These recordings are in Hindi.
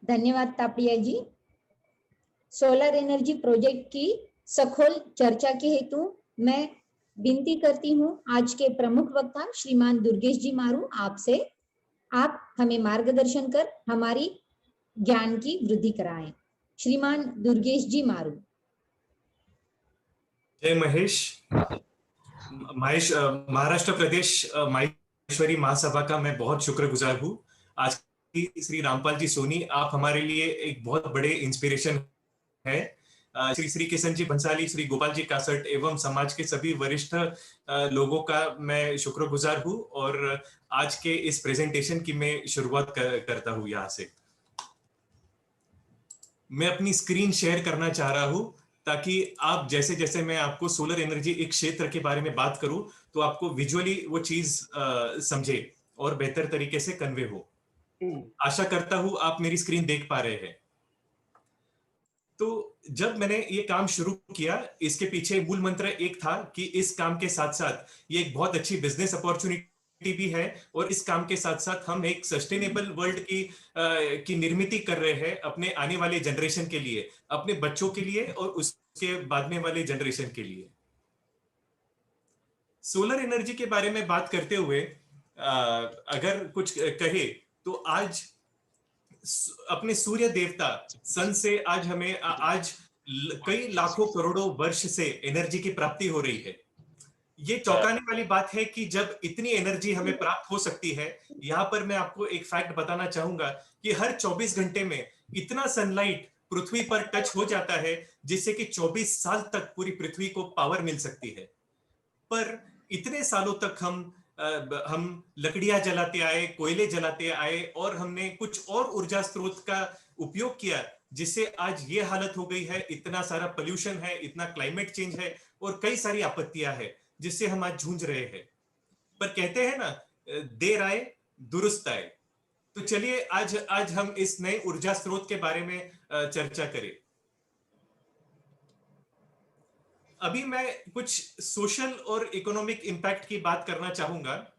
धन्यवाद तापड़िया जी। सोलर एनर्जी प्रोजेक्ट की सखोल चर्चा के हेतु मैं विनती करती हूँ आज के प्रमुख वक्ता श्रीमान दुर्गेश जी मारू आपसे, आप हमें मार्गदर्शन कर हमारी ज्ञान की वृद्धि कराएं। श्रीमान दुर्गेश जी मारू। जय महेश। महाराष्ट्र प्रदेश माहेश्वरी महासभा का मैं बहुत शुक्रगुजार हूँ। आज श्री रामपाल जी सोनी, आप हमारे लिए एक बहुत बड़े इंस्पिरेशन है। श्री श्री किशन जी भंसाली, श्री गोपाल जी कासट एवं समाज के सभी वरिष्ठ लोगों का मैं शुक्रगुजार हूँ और आज के इस प्रेजेंटेशन की मैं शुरुआत करता हूँ। यहाँ से मैं अपनी स्क्रीन शेयर करना चाह रहा हूँ ताकि आप जैसे जैसे मैं आपको सोलर एनर्जी एक क्षेत्र के बारे में बात करूं तो आपको विजुअली वो चीज समझे और बेहतर तरीके से कन्वे हो। आशा करता हूं आप मेरी स्क्रीन देख पा रहे हैं। तो जब मैंने ये काम शुरू किया, इसके पीछे मूल मंत्र एक था कि इस काम के साथ साथ ये एक बहुत अच्छी बिजनेस अपॉर्चुनिटी भी है और इस काम के साथ साथ हम एक सस्टेनेबल वर्ल्ड की निर्मित कर रहे हैं अपने आने वाले जनरेशन के लिए, अपने बच्चों के लिए और उसके बाद में वाले जनरेशन के लिए। सोलर एनर्जी के बारे में बात करते हुए अगर कुछ कहे तो आज अपने सूर्य देवता सन से आज हमें कई लाखों करोड़ों वर्ष से एनर्जी की प्राप्ति हो रही है। ये चौंकाने वाली बात है कि जब इतनी एनर्जी हमें प्राप्त हो सकती है, यहाँ पर मैं आपको एक फैक्ट बताना चाहूंगा कि हर 24 घंटे में इतना सनलाइट पृथ्वी पर टच हो जाता है जिससे कि 24 साल तक पूरी पृथ्वी को पावर मिल सकती है। पर इतने सालों तक हम लकड़ियां जलाते आए, कोयले जलाते आए और हमने कुछ और ऊर्जा स्रोत का उपयोग किया जिससे आज ये हालत हो गई है। इतना सारा पोल्यूशन है, इतना क्लाइमेट चेंज है और कई सारी आपत्तियां हैं जिससे हम आज जूझ रहे हैं। पर कहते हैं ना, देर आए दुरुस्त आए। तो चलिए आज हम इस नए ऊर्जा स्रोत के बारे में चर्चा करें। अभी मैं कुछ सोशल और इकोनॉमिक इंपैक्ट की बात करना चाहूंगा।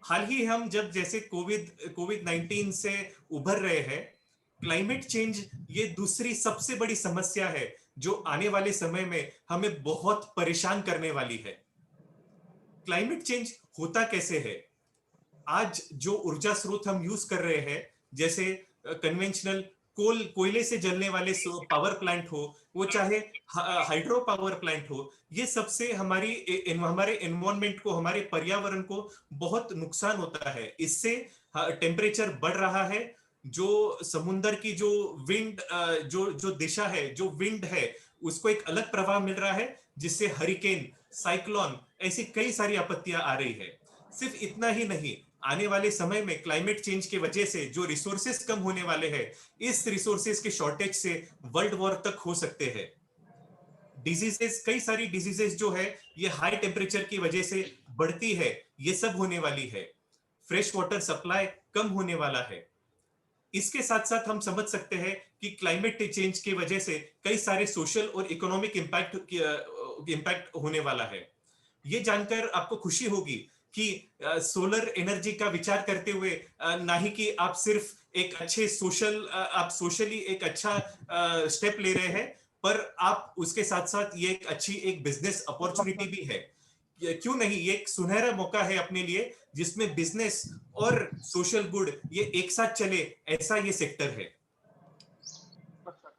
हाल ही हम जब जैसे कोविड 19 से उभर रहे हैं, क्लाइमेट चेंज ये दूसरी सबसे बड़ी समस्या है जो आने वाले समय में हमें बहुत परेशान करने वाली है। क्लाइमेट चेंज होता कैसे है? आज जो ऊर्जा स्रोत हम यूज कर रहे हैं, जैसे कन्वेंशनल कोयले से जलने वाले पावर प्लांट हो, वो चाहे हाइड्रो पावर प्लांट हो, ये सबसे हमारे एनवायरनमेंट को, हमारे पर्यावरण को बहुत नुकसान होता है। इससे टेम्परेचर बढ़ रहा है। जो समुद्र की जो विंड जो दिशा है, जो विंड है, उसको एक अलग प्रभाव मिल रहा है जिससे हरिकेन, साइक्लोन ऐसी कई सारी आपत्तियां आ रही है। सिर्फ इतना ही नहीं, आने वाले समय में क्लाइमेट चेंज की वजह से जो रिसोर्सेस कम होने वाले हैं, इस रिसोर्सेस के शॉर्टेज से वर्ल्ड वॉर तक हो सकते हैं। डिजीजेस, कई सारी डिजीजेस जो है ये हाई टेम्परेचर की वजह से बढ़ती है, ये सब होने वाली है। फ्रेश वाटर सप्लाई कम होने वाला है। इसके साथ साथ हम समझ सकते हैं कि क्लाइमेट चेंज की वजह से कई सारे सोशल और इकोनॉमिक इंपैक्ट होने वाला है। ये जानकर आपको खुशी होगी कि सोलर एनर्जी का विचार करते हुए ना ही कि आप सिर्फ एक अच्छे आप सोशली एक अच्छा स्टेप ले रहे हैं, पर आप उसके साथ साथ ये एक अच्छी एक बिजनेस अपॉर्चुनिटी भी है। क्यों नहीं, ये एक सुनहरा मौका है अपने लिए जिसमें बिजनेस और सोशल गुड ये एक साथ चले, ऐसा ये सेक्टर है।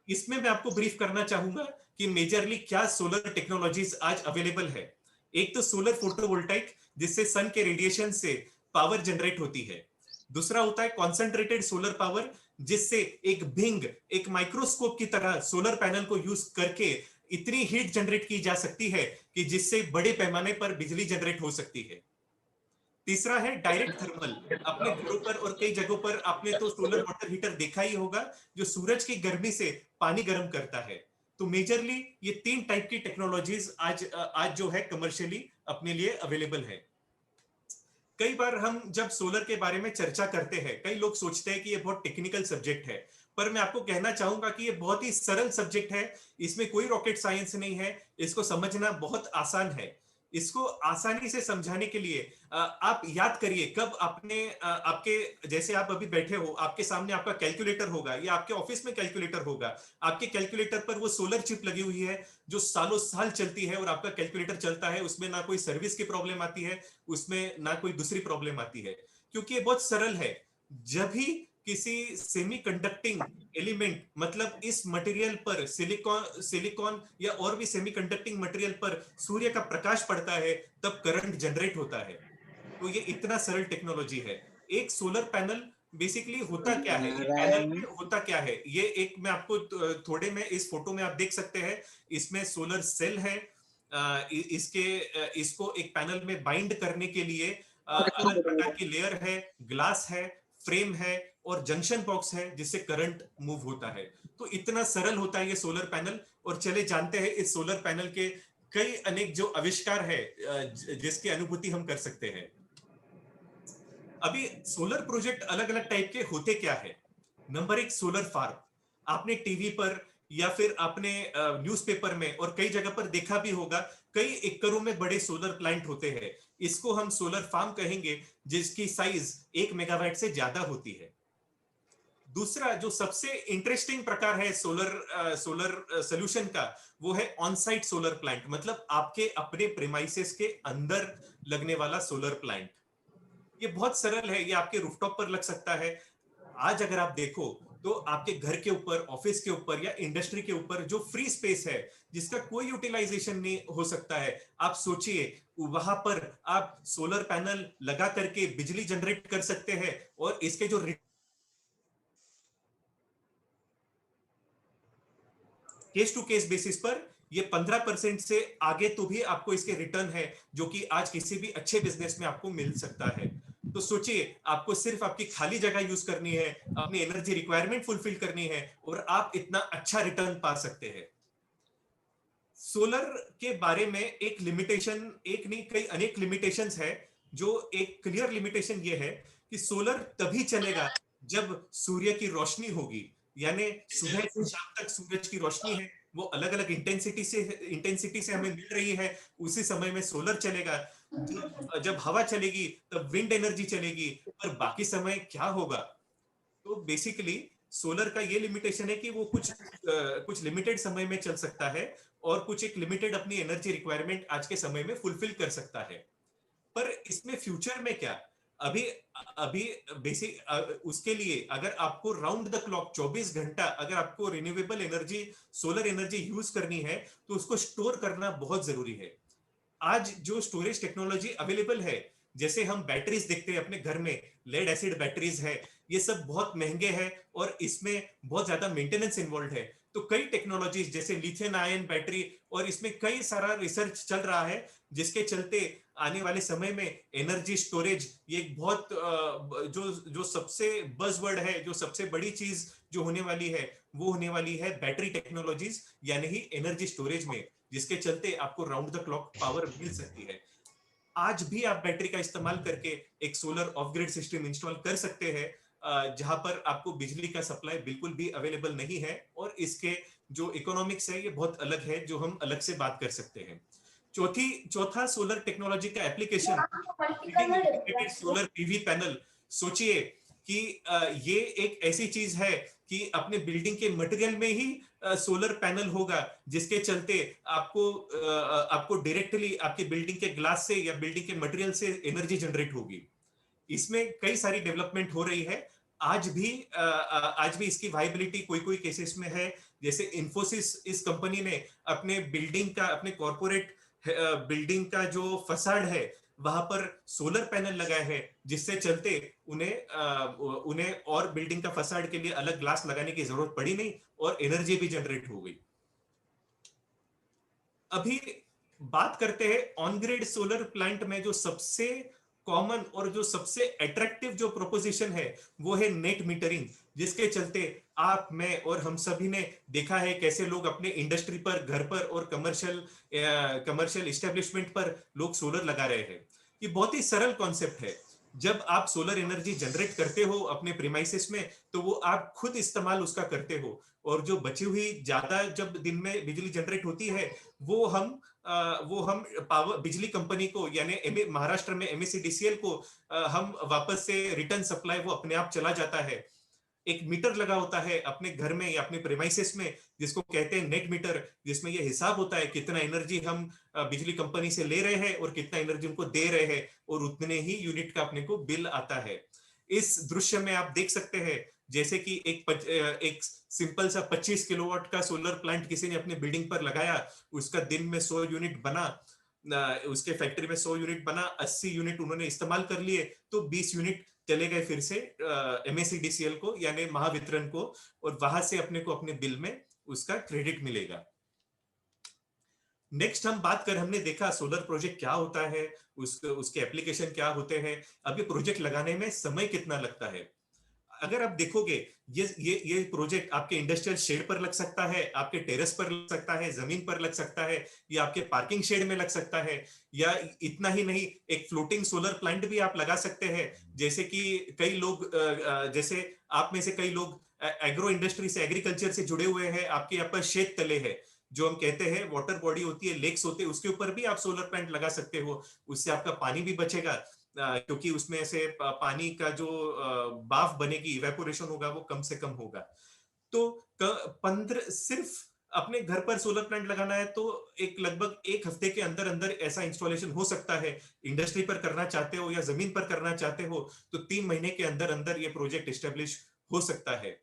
इसमें मैं आपको ब्रीफ करना चाहूंगा कि मेजरली क्या सोलर टेक्नोलॉजीज आज अवेलेबल है। एक तो सोलर फोटोवोल्टाइक, जिससे सन के रेडिएशन से पावर जनरेट होती है। दूसरा होता है कॉन्सेंट्रेटेड सोलर पावर, जिससे एक माइक्रोस्कोप की तरह सोलर पैनल को यूज करके इतनी हीट जनरेट की जा सकती है कि जिससे बड़े पैमाने पर बिजली जनरेट हो सकती है। तीसरा है डायरेक्ट थर्मल। अपने घरों पर और कई जगहों पर आपने तो सोलर वाटर हीटर देखा ही होगा, जो सूरज की गर्मी से पानी गर्म करता है। तो मेजरली ये 3 टाइप की टेक्नोलॉजीज आज जो है कमर्शियली अपने लिए अवेलेबल है। कई बार हम जब सोलर के बारे में चर्चा करते हैं, कई लोग सोचते हैं कि ये बहुत टेक्निकल सब्जेक्ट है, पर मैं आपको कहना चाहूंगा कि ये बहुत ही सरल सब्जेक्ट है। इसमें कोई रॉकेट साइंस नहीं है, इसको समझना बहुत आसान है। इसको आसानी से समझाने के लिए आप याद करिए कब आपने आपके जैसे आप अभी बैठे हो, आपके सामने आपका कैलकुलेटर होगा या आपके ऑफिस में कैलकुलेटर होगा। आपके कैलकुलेटर पर वो सोलर चिप लगी हुई है जो सालों साल चलती है और आपका कैलकुलेटर चलता है, उसमें ना कोई सर्विस की प्रॉब्लम आती है, उसमें ना कोई दूसरी प्रॉब्लम आती है, क्योंकि ये बहुत सरल है। जब भी किसी सेमीकंडक्टिंग एलिमेंट मतलब इस मटेरियल पर सिलिकॉन सिलिकॉन या और भी सेमीकंडक्टिंग मटेरियल पर सूर्य का प्रकाश पड़ता है तब करंट जनरेट होता है। तो ये इतना सरल टेक्नोलॉजी है। एक सोलर पैनल बेसिकली होता क्या है, ये पैनल में होता क्या है, ये एक मैं आपको थोड़े में इस फोटो में आप देख सकते हैं। इसमें सोलर सेल है। इसके इसको एक पैनल में बाइंड करने के लिए अलग प्रकार की लेयर है, ग्लास है, फ्रेम है और जंक्शन बॉक्स है जिससे करंट मूव होता है। तो इतना सरल होता है ये सोलर पैनल। और चले जानते हैं इस सोलर पैनल के कई अनेक जो आविष्कार है जिसकी अनुभूति हम कर सकते हैं। अभी सोलर प्रोजेक्ट अलग अलग टाइप के होते क्या है। नंबर एक, सोलर फार्म। आपने टीवी पर या फिर आपने न्यूज़पेपर में और कई जगह पर देखा भी होगा, कई एकड़ों में बड़े सोलर प्लांट होते हैं। इसको हम सोलर फार्म कहेंगे जिसकी साइज 1 मेगावाट से ज्यादा होती है। दूसरा जो सबसे इंटरेस्टिंग प्रकार है सोलर सोल्यूशन का, वो है ऑन साइट सोलर प्लांट, मतलब आपके अपने प्रेमाइसेस के अंदर लगने वाला सोलर प्लांट। ये बहुत सरल है, ये आपके रूफटॉप पर लग सकता है। आज अगर आप देखो तो आपके घर के ऊपर, ऑफिस के ऊपर या इंडस्ट्री के ऊपर जो फ्री स्पेस है जिसका कोई यूटिलाइजेशन नहीं हो सकता है, आप सोचिए वहां पर आप सोलर पैनल लगा करके बिजली जनरेट कर सकते हैं। और इसके जो केस टू केस बेसिस पर ये 15% से आगे तो भी आपको इसके रिटर्न है, जो कि आज किसी भी अच्छे बिजनेस में आपको मिल सकता है। तो सोचिए, आपको सिर्फ आपकी खाली जगह यूज करनी है, अपनी एनर्जी रिक्वायरमेंट फुलफिल करनी है और आप इतना अच्छा रिटर्न पा सकते हैं। सोलर के बारे में एक लिमिटेशन, एक नहीं कई अनेक लिमिटेशंस है। जो एक क्लियर लिमिटेशन ये है कि सोलर तभी चलेगा जब सूर्य की रोशनी होगी, यानी सुबह से शाम तक सूरज की रोशनी है, वो अलग अलग इंटेंसिटी से हमें मिल रही है, उसी समय में सोलर चलेगा। जब जब हवा चलेगी तब विंड एनर्जी चलेगी, पर बाकी समय क्या होगा। तो बेसिकली सोलर का ये लिमिटेशन है कि वो कुछ लिमिटेड समय में चल सकता है और कुछ एक लिमिटेड अपनी एनर्जी रिक्वायरमेंट आज के समय में फुलफिल कर सकता है। पर इसमें फ्यूचर में क्या, अभी अभी बेसिक उसके लिए अगर आपको राउंड द क्लॉक 24 घंटा अगर आपको renewable energy, solar energy use करनी है, तो उसको स्टोर करना बहुत जरूरी है। आज जो स्टोरेज टेक्नोलॉजी अवेलेबल है, जैसे हम बैटरीज देखते हैं अपने घर में, लेड एसिड बैटरीज है, ये सब बहुत महंगे हैं और इसमें बहुत ज्यादा मेंटेनेंस इन्वॉल्व है। तो कई टेक्नोलॉजीज जैसे लिथियम आयन बैटरी, और इसमें कई सारा रिसर्च चल रहा है, जिसके चलते आने वाले समय में एनर्जी स्टोरेज ये एक बहुत जो जो सबसे बज़वर्ड है, जो सबसे बड़ी चीज जो होने वाली है, वो होने वाली है बैटरी टेक्नोलॉजीज, यानी ही एनर्जी स्टोरेज में, जिसके चलते आपको राउंड द क्लॉक पावर मिल सकती है। आज भी आप बैटरी का इस्तेमाल करके एक solar of grid system install कर सकते हैं, जहां पर आपको बिजली का सप्लाई बिल्कुल भी अवेलेबल नहीं है, और इसके जो इकोनॉमिक्स है ये बहुत अलग है, जो हम अलग से बात कर सकते हैं। चौथा सोलर टेक्नोलॉजी का application, building integrated solar PV panel. सोचिए कि ये एक ऐसी चीज है कि अपने बिल्डिंग के मटेरियल में ही सोलर पैनल होगा, जिसके चलते आपको डायरेक्टली आपकी बिल्डिंग के ग्लास से या बिल्डिंग के मटेरियल से एनर्जी जनरेट होगी। इसमें कई सारी डेवलपमेंट हो रही है। आज भी इसकी वायबिलिटी कोई कोई केसेस में है। जैसे इन्फोसिस, इस कंपनी ने अपने बिल्डिंग का, अपने कॉर्पोरेट बिल्डिंग का जो फसाड है वहां पर सोलर पैनल लगाए हैं, जिससे चलते उन्हें और बिल्डिंग का फसाड के लिए अलग ग्लास लगाने की जरूरत पड़ी नहीं और एनर्जी भी जनरेट हो गई। अभी बात करते हैं ऑन ग्रिड सोलर प्लांट में जो सबसे कॉमन और जो सबसे अट्रैक्टिव जो प्रोपोजिशन है, वो है नेट मीटरिंग, जिसके चलते आप, मैं और हम सभी ने देखा है कैसे लोग अपने इंडस्ट्री पर, घर पर और कमर्शियल इस्टेब्लिशमेंट पर लोग सोलर लगा रहे हैं। ये बहुत ही सरल कॉन्सेप्ट है। जब आप सोलर एनर्जी जनरेट करते हो अपने प्रीमाइसेस में, तो वो आप खुद इस्तेमाल उसका करते हो, और जो बची हुई ज्यादा जब दिन में बिजली जनरेट होती है, वो हम वो हम पावर बिजली कंपनी को यानी महाराष्ट्र में एमएससीडीसीएल को हम वापस से रिटर्न सप्लाई वो अपने आप चला जाता है। एक मीटर लगा होता है अपने घर में या अपने प्रेमाइसेस में, जिसको कहते हैं नेट मीटर, जिसमें ये हिसाब होता है कितना एनर्जी हम बिजली कंपनी से ले रहे हैं और कितना एनर्जी उनको दे रहे हैं, और उतने ही यूनिट का अपने को बिल आता है। इस दृश्य में आप देख सकते हैं जैसे कि एक सिंपल सा 25 किलोवाट का सोलर प्लांट किसी ने अपने बिल्डिंग पर लगाया, उसका दिन में 100 यूनिट बना, उसके फैक्ट्री में 100 यूनिट बना, 80 यूनिट उन्होंने इस्तेमाल कर लिए, तो 20 यूनिट चले गए फिर से एमएससीडीसीएल को यानी महावितरण को, और वहां से अपने को अपने बिल में उसका क्रेडिट मिलेगा। नेक्स्ट हम बात कर, हमने देखा सोलर प्रोजेक्ट क्या होता है, उसके एप्लीकेशन क्या होते हैं। अब ये प्रोजेक्ट लगाने में समय कितना लगता है, अगर आप देखोगे ये प्रोजेक्ट आपके इंडस्ट्रियल शेड पर लग सकता है, आपके टेरेस पर लग सकता है, जमीन पर लग सकता है, या आपके पार्किंग शेड में लग सकता है, या इतना ही नहीं एक फ्लोटिंग सोलर प्लांट भी आप लगा सकते हैं। जैसे कि कई लोग जैसे आप में से कई लोग एग्रो इंडस्ट्री से, एग्रीकल्चर से जुड़े हुए हैं, आपके यहाँ पर शेत तले है, जो हम कहते हैं वाटर बॉडी होती है, लेक्स होते हैं, उसके ऊपर भी आप सोलर प्लांट लगा सकते हो। उससे आपका पानी भी बचेगा, क्योंकि उसमें से पानी का जो बाफ बनेगी, इवेपोरेशन होगा, वो कम से कम होगा। तो 15 सिर्फ अपने घर पर सोलर प्लांट लगाना है तो एक लगभग 1 हफ्ते के अंदर अंदर ऐसा इंस्टॉलेशन हो सकता है। इंडस्ट्री पर करना चाहते हो या जमीन पर करना चाहते हो तो 3 महीने के अंदर अंदर ये प्रोजेक्ट एस्टेब्लिश हो सकता है।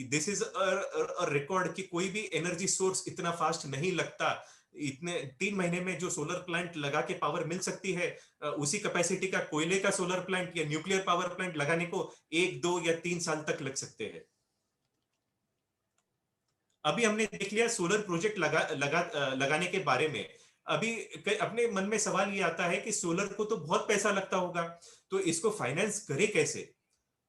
दिस इज अ रिकॉर्ड कि कोई भी एनर्जी सोर्स इतना फास्ट नहीं लगता। इतने 3 महीने में जो सोलर प्लांट लगा के पावर मिल सकती है, उसी कैपेसिटी का कोयले का सोलर प्लांट या न्यूक्लियर पावर प्लांट लगाने को 1, 2 या 3 साल तक लग सकते हैं। अभी हमने देख लिया सोलर प्रोजेक्ट लगाने के बारे में। अभी अपने मन में सवाल ये आता है कि सोलर को तो बहुत पैसा लगता होगा, तो इसको फाइनेंस करे कैसे।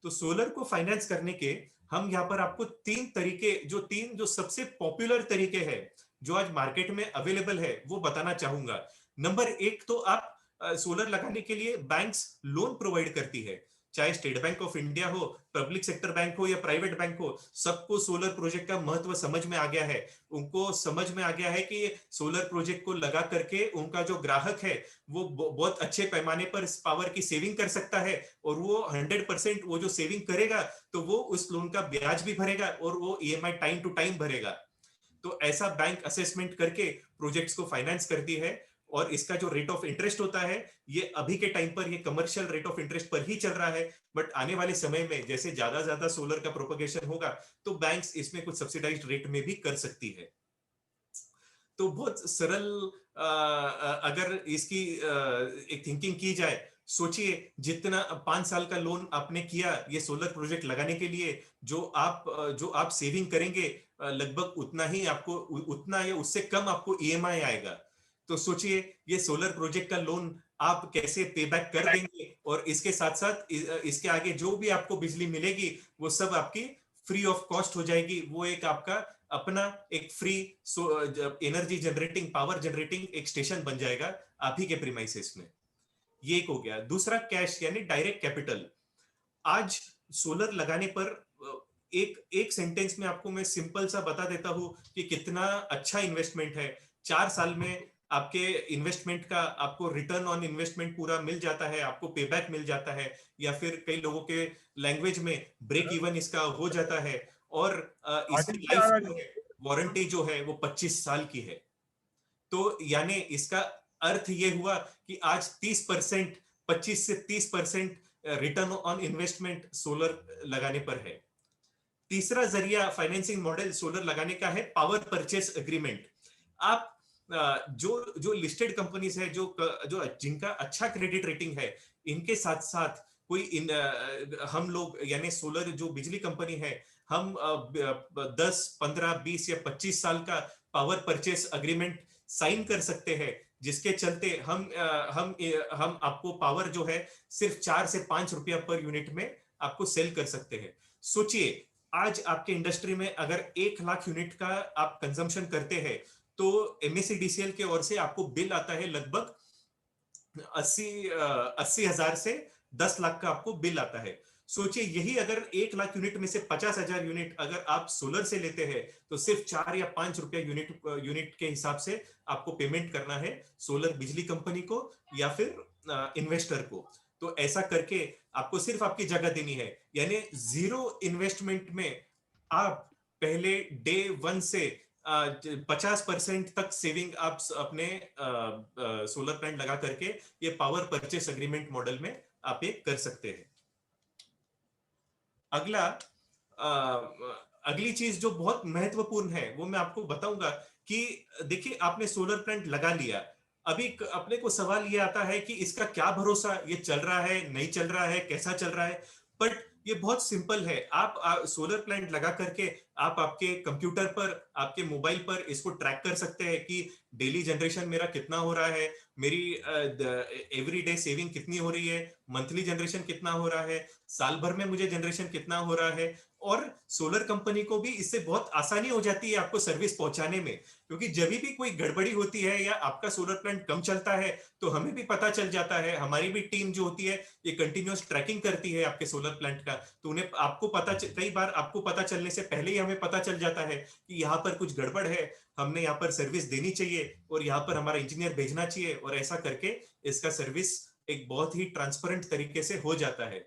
तो सोलर को फाइनेंस करने के हम यहाँ पर आपको 3 तरीके, जो सबसे पॉपुलर तरीके हैं जो आज मार्केट में अवेलेबल है, वो बताना चाहूंगा। नंबर 1 तो आप सोलर लगाने के लिए बैंक्स लोन प्रोवाइड करती है, चाहे स्टेट बैंक ऑफ इंडिया हो, पब्लिक सेक्टर बैंक हो या प्राइवेट बैंक हो, सबको सोलर प्रोजेक्ट का महत्व समझ में आ गया है। उनको समझ में आ गया है कि सोलर प्रोजेक्ट को लगा करके उनका जो ग्राहक है वो बहुत अच्छे पैमाने पर पावर की सेविंग कर सकता है, और वो 100% वो जो सेविंग करेगा तो वो उस लोन का ब्याज भी भरेगा और वो ईएमआई टाइम टू टाइम भरेगा। तो ऐसा बैंक असेसमेंट करके प्रोजेक्ट्स को फाइनेंस करती है। और इसका जो रेट ऑफ इंटरेस्ट होता है, ये अभी के टाइम पर ये कमर्शियल रेट ऑफ इंटरेस्ट पर ही चल रहा है, बट आने वाले समय में जैसे ज्यादा सोलर का प्रोपगेशन होगा तो बैंक्स इसमें कुछ सब्सिडाइज्ड रेट में भी कर सकती है। तो बहुत सरल अगर इसकी एक थिंकिंग की जाए, सोचिए जितना 5 साल का लोन आपने किया ये सोलर प्रोजेक्ट लगाने के लिए, जो आप सेविंग करेंगे लगभग उतना ही आपको, उतना या उससे कम आपको ईएमआई आएगा। तो सोचिए ये सोलर प्रोजेक्ट का लोन आप कैसे पे बैक कर देंगे, और इसके साथ साथ इसके आगे जो भी आपको बिजली मिलेगी वो सब आपकी फ्री ऑफ कॉस्ट हो जाएगी। वो एक आपका अपना एक free energy generating, power generating एक स्टेशन बन जाएगा आप ही के प्रीमाइसेस में। ये एक हो गया। दूसरा कैश यानी डायरेक्ट कैपिटल। आज सोलर लगाने पर एक एक सेंटेंस में आपको मैं सिंपल सा बता देता हूं कि कितना अच्छा इन्वेस्टमेंट है। 4 साल में आपके इन्वेस्टमेंट का आपको रिटर्न ऑन इन्वेस्टमेंट पूरा मिल जाता है, आपको पेबैक मिल जाता है, या फिर कई लोगों के लैंग्वेज में ब्रेक इवन इसका हो जाता है। और इसकी लाइफ जो है, वारंटी जो है वो 25 साल की है। तो यानी इसका अर्थ ये हुआ कि आज 30%, 25 से 30% रिटर्न ऑन इन्वेस्टमेंट सोलर लगाने पर है। तीसरा जरिया फाइनेंसिंग मॉडल सोलर लगाने का है पावर परचेस एग्रीमेंट। आप जो जो लिस्टेड कंपनीज है, जो जिनका अच्छा क्रेडिट रेटिंग है, इनके साथ साथ हम लोग यानी सोलर जो बिजली कंपनी है, हम 10, 15, 20 या 25 साल का पावर परचेस अग्रीमेंट साइन कर सकते हैं, जिसके चलते हम आपको पावर जो है सिर्फ 4 से 5 रुपया पर यूनिट में आपको सेल कर सकते हैं। सोचिए आज आपके इंडस्ट्री में अगर 1 लाख यूनिट का आप कंजम्पशन करते हैं तो एमएससीडीसीएल के ओर से आपको बिल आता है लगभग 80,000 से 10 लाख का आपको बिल आता है। सोचिए यही अगर 1 लाख यूनिट में से 50,000 यूनिट अगर आप सोलर से लेते हैं तो सिर्फ 4 या 5 रुपया यूनिट के हिसाब से आपको पेमेंट करना है सोलर बिजली कंपनी को या फिर इन्वेस्टर को। तो ऐसा करके आपको सिर्फ आपकी जगह देनी है, यानी 0 इन्वेस्टमेंट में आप पहले डे 1 से 50% तक सेविंग आप अपने सोलर प्लांट लगा करके ये पावर परचेस एग्रीमेंट मॉडल में आप ये कर सकते हैं। अगला अगली चीज जो बहुत महत्वपूर्ण है वो मैं आपको बताऊंगा कि देखिए आपने सोलर प्लांट लगा लिया, अभी अपने को सवाल ये आता है कि इसका क्या भरोसा, ये चल रहा है नहीं चल रहा है, कैसा चल रहा है। बट ये बहुत सिंपल है, आप सोलर प्लांट लगा करके आप आपके कंप्यूटर पर, आपके मोबाइल पर इसको ट्रैक कर सकते हैं कि डेली जनरेशन मेरा कितना हो रहा है, मेरी एवरीडे सेविंग कितनी हो रही है, मंथली जनरेशन कितना हो रहा है, साल भर में मुझे जनरेशन कितना हो रहा है। और सोलर कंपनी को भी इससे बहुत आसानी हो जाती है आपको सर्विस पहुंचाने में, क्योंकि जब भी कोई गड़बड़ी होती है या आपका सोलर प्लांट कम चलता है तो हमें भी पता चल जाता है, हमारी भी टीम जो होती है ये कंटिन्यूअस ट्रैकिंग करती है आपके सोलर प्लांट का, तो उन्हें आपको कई बार आपको पता चलने से पहले ही हमें पता चल जाता है कि यहाँ पर कुछ गड़बड़ है, हमने यहाँ पर सर्विस देनी चाहिए और यहाँ पर हमारा इंजीनियर भेजना चाहिए, और ऐसा करके इसका सर्विस एक बहुत ही ट्रांसपेरेंट तरीके से हो जाता है।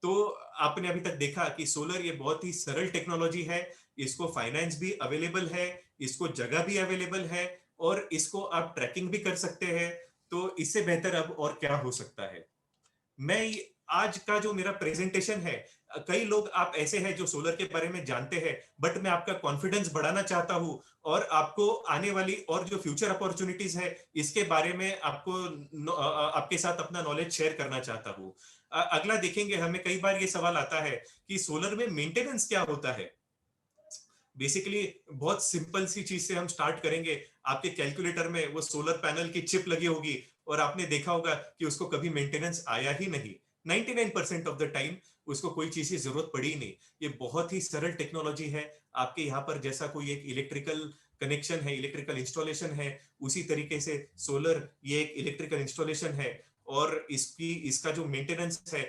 तो आपने अभी तक देखा कि सोलर ये बहुत ही सरल टेक्नोलॉजी है, इसको फाइनेंस भी अवेलेबल है, इसको जगह भी अवेलेबल है और इसको आप ट्रैकिंग भी कर सकते हैं। तो इससे बेहतर अब और क्या हो सकता है। मैं आज का जो मेरा प्रेजेंटेशन है, कई लोग आप ऐसे हैं जो सोलर के बारे में जानते हैं, बट मैं आपका कॉन्फिडेंस बढ़ाना चाहता हूं और आपको आने वाली और जो फ्यूचर अपॉर्चुनिटीज है इसके बारे में आपके साथ अपना नॉलेज शेयर करना चाहता हूं। अगला देखेंगे, हमें कई बार ये सवाल आता है कि सोलर में मेंटेनेंस क्या होता है। बेसिकली बहुत सिंपल सी चीज से हम स्टार्ट करेंगे। आपके कैलकुलेटर में वो सोलर पैनल की चिप लगी होगी और आपने देखा होगा कि उसको कभी मेंटेनेंस आया ही नहीं, 99% ऑफ द टाइम उसको कोई चीज की जरूरत पड़ी ही नहीं। ये बहुत ही सरल टेक्नोलॉजी है। आपके यहाँ पर जैसा कोई एक इलेक्ट्रिकल कनेक्शन है, इलेक्ट्रिकल इंस्टॉलेशन है, उसी तरीके से सोलर ये एक इलेक्ट्रिकल इंस्टॉलेशन है और इसका जो मेंटेनेंस है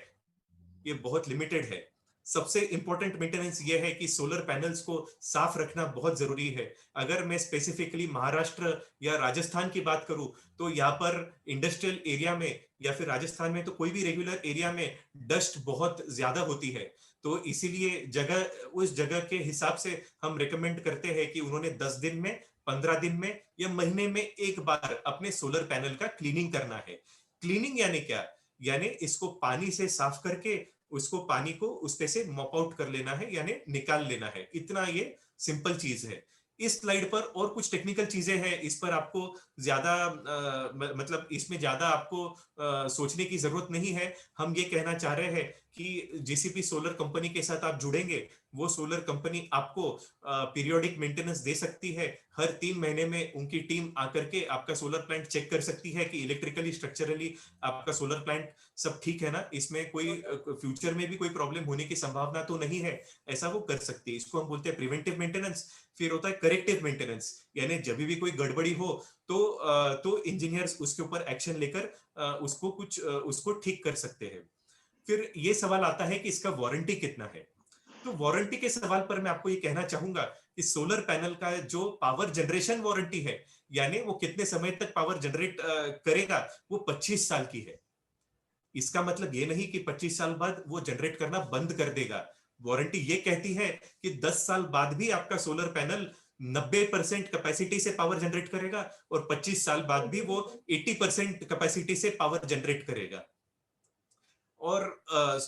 ये बहुत लिमिटेड है। सबसे इंपॉर्टेंट मेंटेनेंस ये है कि सोलर पैनल्स को साफ रखना बहुत जरूरी है। अगर मैं स्पेसिफिकली महाराष्ट्र या राजस्थान की बात करूं तो यहाँ पर इंडस्ट्रियल एरिया में या फिर राजस्थान में तो कोई भी रेगुलर एरिया में डस्ट बहुत ज्यादा होती है, तो इसीलिए उस जगह के हिसाब से हम रिकमेंड करते हैं कि उन्होंने 10 दिन में, 15 दिन में या महीने में एक बार अपने सोलर पैनल का क्लीनिंग करना है। क्लीनिंग यानी क्या, यानी इसको पानी से साफ करके उसको पानी को उस पे से मॉप आउट कर लेना है, यानी निकाल लेना है। इतना ये सिंपल चीज है। इस स्लाइड पर और कुछ टेक्निकल चीजें हैं, इस पर आपको ज्यादा मतलब इसमें ज्यादा आपको सोचने की जरूरत नहीं है। हम ये कहना चाह रहे हैं कि जीसीपी सोलर कंपनी के साथ आप जुड़ेंगे, वो सोलर कंपनी आपको पीरियोडिक मेंटेनेंस दे सकती है। हर 3 महीने में उनकी टीम आकर के आपका सोलर प्लांट चेक कर सकती है कि इलेक्ट्रिकली, स्ट्रक्चरली आपका सोलर प्लांट सब ठीक है ना, इसमें कोई फ्यूचर में भी कोई प्रॉब्लम होने की संभावना तो नहीं है, ऐसा वो कर सकती है। इसको हम बोलते हैं प्रिवेंटिव मेंटेनेंस। फिर होता है करेक्टिव मेंटेनेंस, यानी जब भी कोई गड़बड़ी हो तो इंजीनियर्स उसके ऊपर एक्शन लेकर उसको ठीक कर सकते हैं। फिर ये सवाल आता है कि इसका वारंटी कितना है। तो वारंटी के सवाल पर मैं आपको ये कहना चाहूंगा कि सोलर पैनल का जो पावर जनरेशन वारंटी है, यानी वो कितने समय तक पावर जनरेट करेगा, वो 25 साल की है। इसका मतलब ये नहीं कि 25 साल बाद वो जनरेट करना बंद कर देगा। वारंटी ये कहती है कि 10 साल बाद भी आपका सोलर पैनल 90% कैपेसिटी से पावर जनरेट करेगा और 25 साल बाद भी वो 80% कैपेसिटी से पावर जनरेट करेगा। और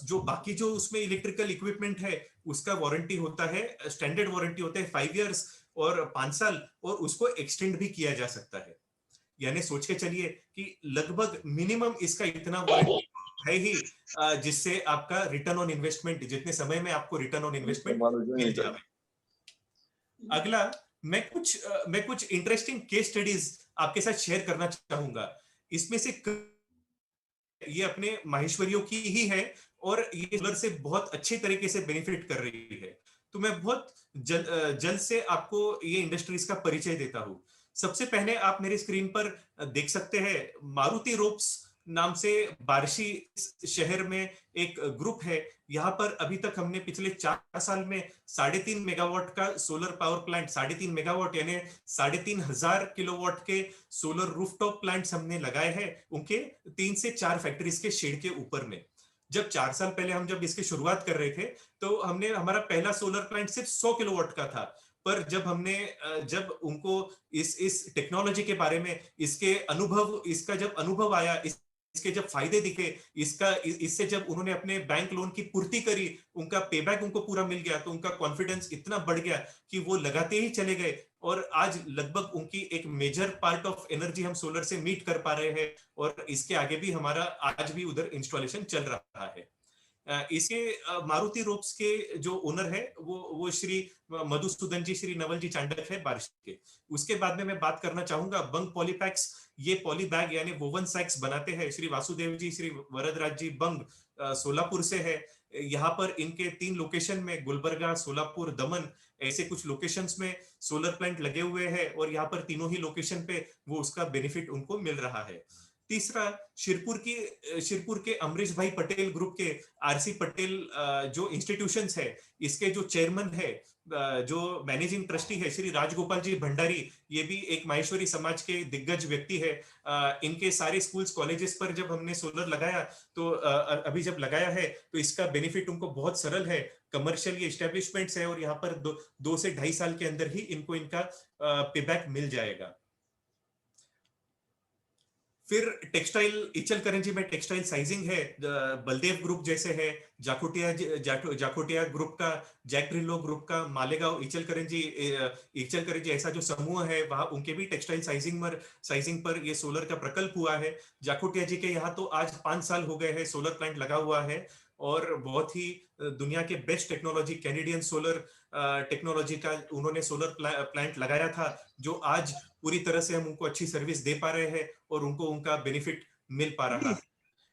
जो बाकी जो उसमें इलेक्ट्रिकल इक्विपमेंट है उसका वारंटी होता है, स्टैंडर्ड वारंटी होता है 5 इयर्स और 5 साल, और उसको एक्सटेंड भी किया जा सकता है। यानी सोच के चलिए कि लगभग मिनिमम इसका इतना वारंटी है ही जिससे आपका रिटर्न ऑन इन्वेस्टमेंट, जितने समय में आपको रिटर्न ऑन इन्वेस्टमेंट मिल जाए। अगला मैं कुछ इंटरेस्टिंग केस स्टडीज आपके साथ शेयर करना चाहूंगा। इसमें से ये अपने माहेश्वरियों की ही है और ये सोलर से बहुत अच्छे तरीके से बेनिफिट कर रही है। तो मैं बहुत जल्द से आपको ये इंडस्ट्रीज का परिचय देता हूं। सबसे पहले आप मेरे स्क्रीन पर देख सकते हैं मारुति रोप्स नाम से बार्शी शहर में एक ग्रुप है। यहाँ पर अभी तक हमने पिछले 4 साल में 3.5 मेगावाट का सोलर पावर प्लांट, 3.5 मेगावाट यानी 3,500 किलोवाट के सोलर रूफटॉप प्लांट्स हमने लगाए हैं उनके 3 से 4 फैक्ट्रीज के शेड के ऊपर में। जब 4 साल पहले हम जब इसकी शुरुआत कर रहे थे तो हमने हमारा पहला सोलर प्लांट सिर्फ 100 किलोवाट का था। पर जब हमने जब उनको इस टेक्नोलॉजी के बारे में इसका जब अनुभव आया, इसके जब फायदे दिखे, इससे जब उन्होंने अपने बैंक लोन की पूर्ति करी, उनका पेबैक उनको पूरा मिल गया, तो उनका कॉन्फिडेंस इतना बढ़ गया कि वो लगाते ही चले गए। और आज लगभग उनकी एक मेजर पार्ट ऑफ एनर्जी हम सोलर से मीट कर पा रहे हैं, और इसके आगे भी हमारा आज भी उधर इंस्टॉलेशन चल रहा है। इसके मारुति रोप्स के जो ओनर है वो श्री मधुसूदन जी, श्री नवल जी चांडक है बारिश के। उसके बाद में मैं बात करना चाहूंगा बंग पॉलीपैक्स। ये पॉली बैग यानी वोवन सैक्स बनाते हैं श्री वासुदेव जी, श्री वरदराज जी बंग, सोलापुर से है। यहाँ पर इनके 3 लोकेशन में गुलबर्गा, सोलापुर, दमन, ऐसे कुछ लोकेशंस में सोलर प्लांट लगे हुए हैं, और यहाँ पर तीनों ही लोकेशन पे वो उसका बेनिफिट उनको मिल रहा है। तीसरा, शिरपुर के अमरीश भाई पटेल ग्रुप के आरसी पटेल जो इंस्टीट्यूशंस है, इसके जो चेयरमैन है, जो मैनेजिंग ट्रस्टी है श्री राजगोपाल जी भंडारी, ये भी एक माहेश्वरी समाज के दिग्गज व्यक्ति है। इनके सारे स्कूल्स कॉलेजेस पर जब हमने सोलर लगाया तो अभी जब लगाया है तो इसका बेनिफिट उनको बहुत सरल है। कमर्शियल ये एस्टेब्लिशमेंट्स है, और यहाँ पर 2 से 2.5 साल के अंदर ही इनको इनका पेबैक मिल जाएगा। फिर टेक्सटाइल, इचलकरंजी में टेक्सटाइल साइजिंग है, बलदेव ग्रुप जैसे है, जाखोटिया ग्रुप का, जैक ड्रिलो ग्रुप का, मालेगांव इचलकरंजी ऐसा जो समूह है वहां उनके भी टेक्सटाइल साइजिंग पर ये सोलर का प्रकल्प हुआ है। जाखोटिया जी के यहाँ तो आज 5 साल हो गए हैं सोलर प्लांट लगा हुआ है, और बहुत ही दुनिया के best technology, Canadian solar technology का उन्होंने सोलर प्लांट लगाया था, जो आज पूरी तरह से हम उनको अच्छी सर्विस दे पा रहे हैं और उनको उनका बेनिफिट मिल पा रहा है।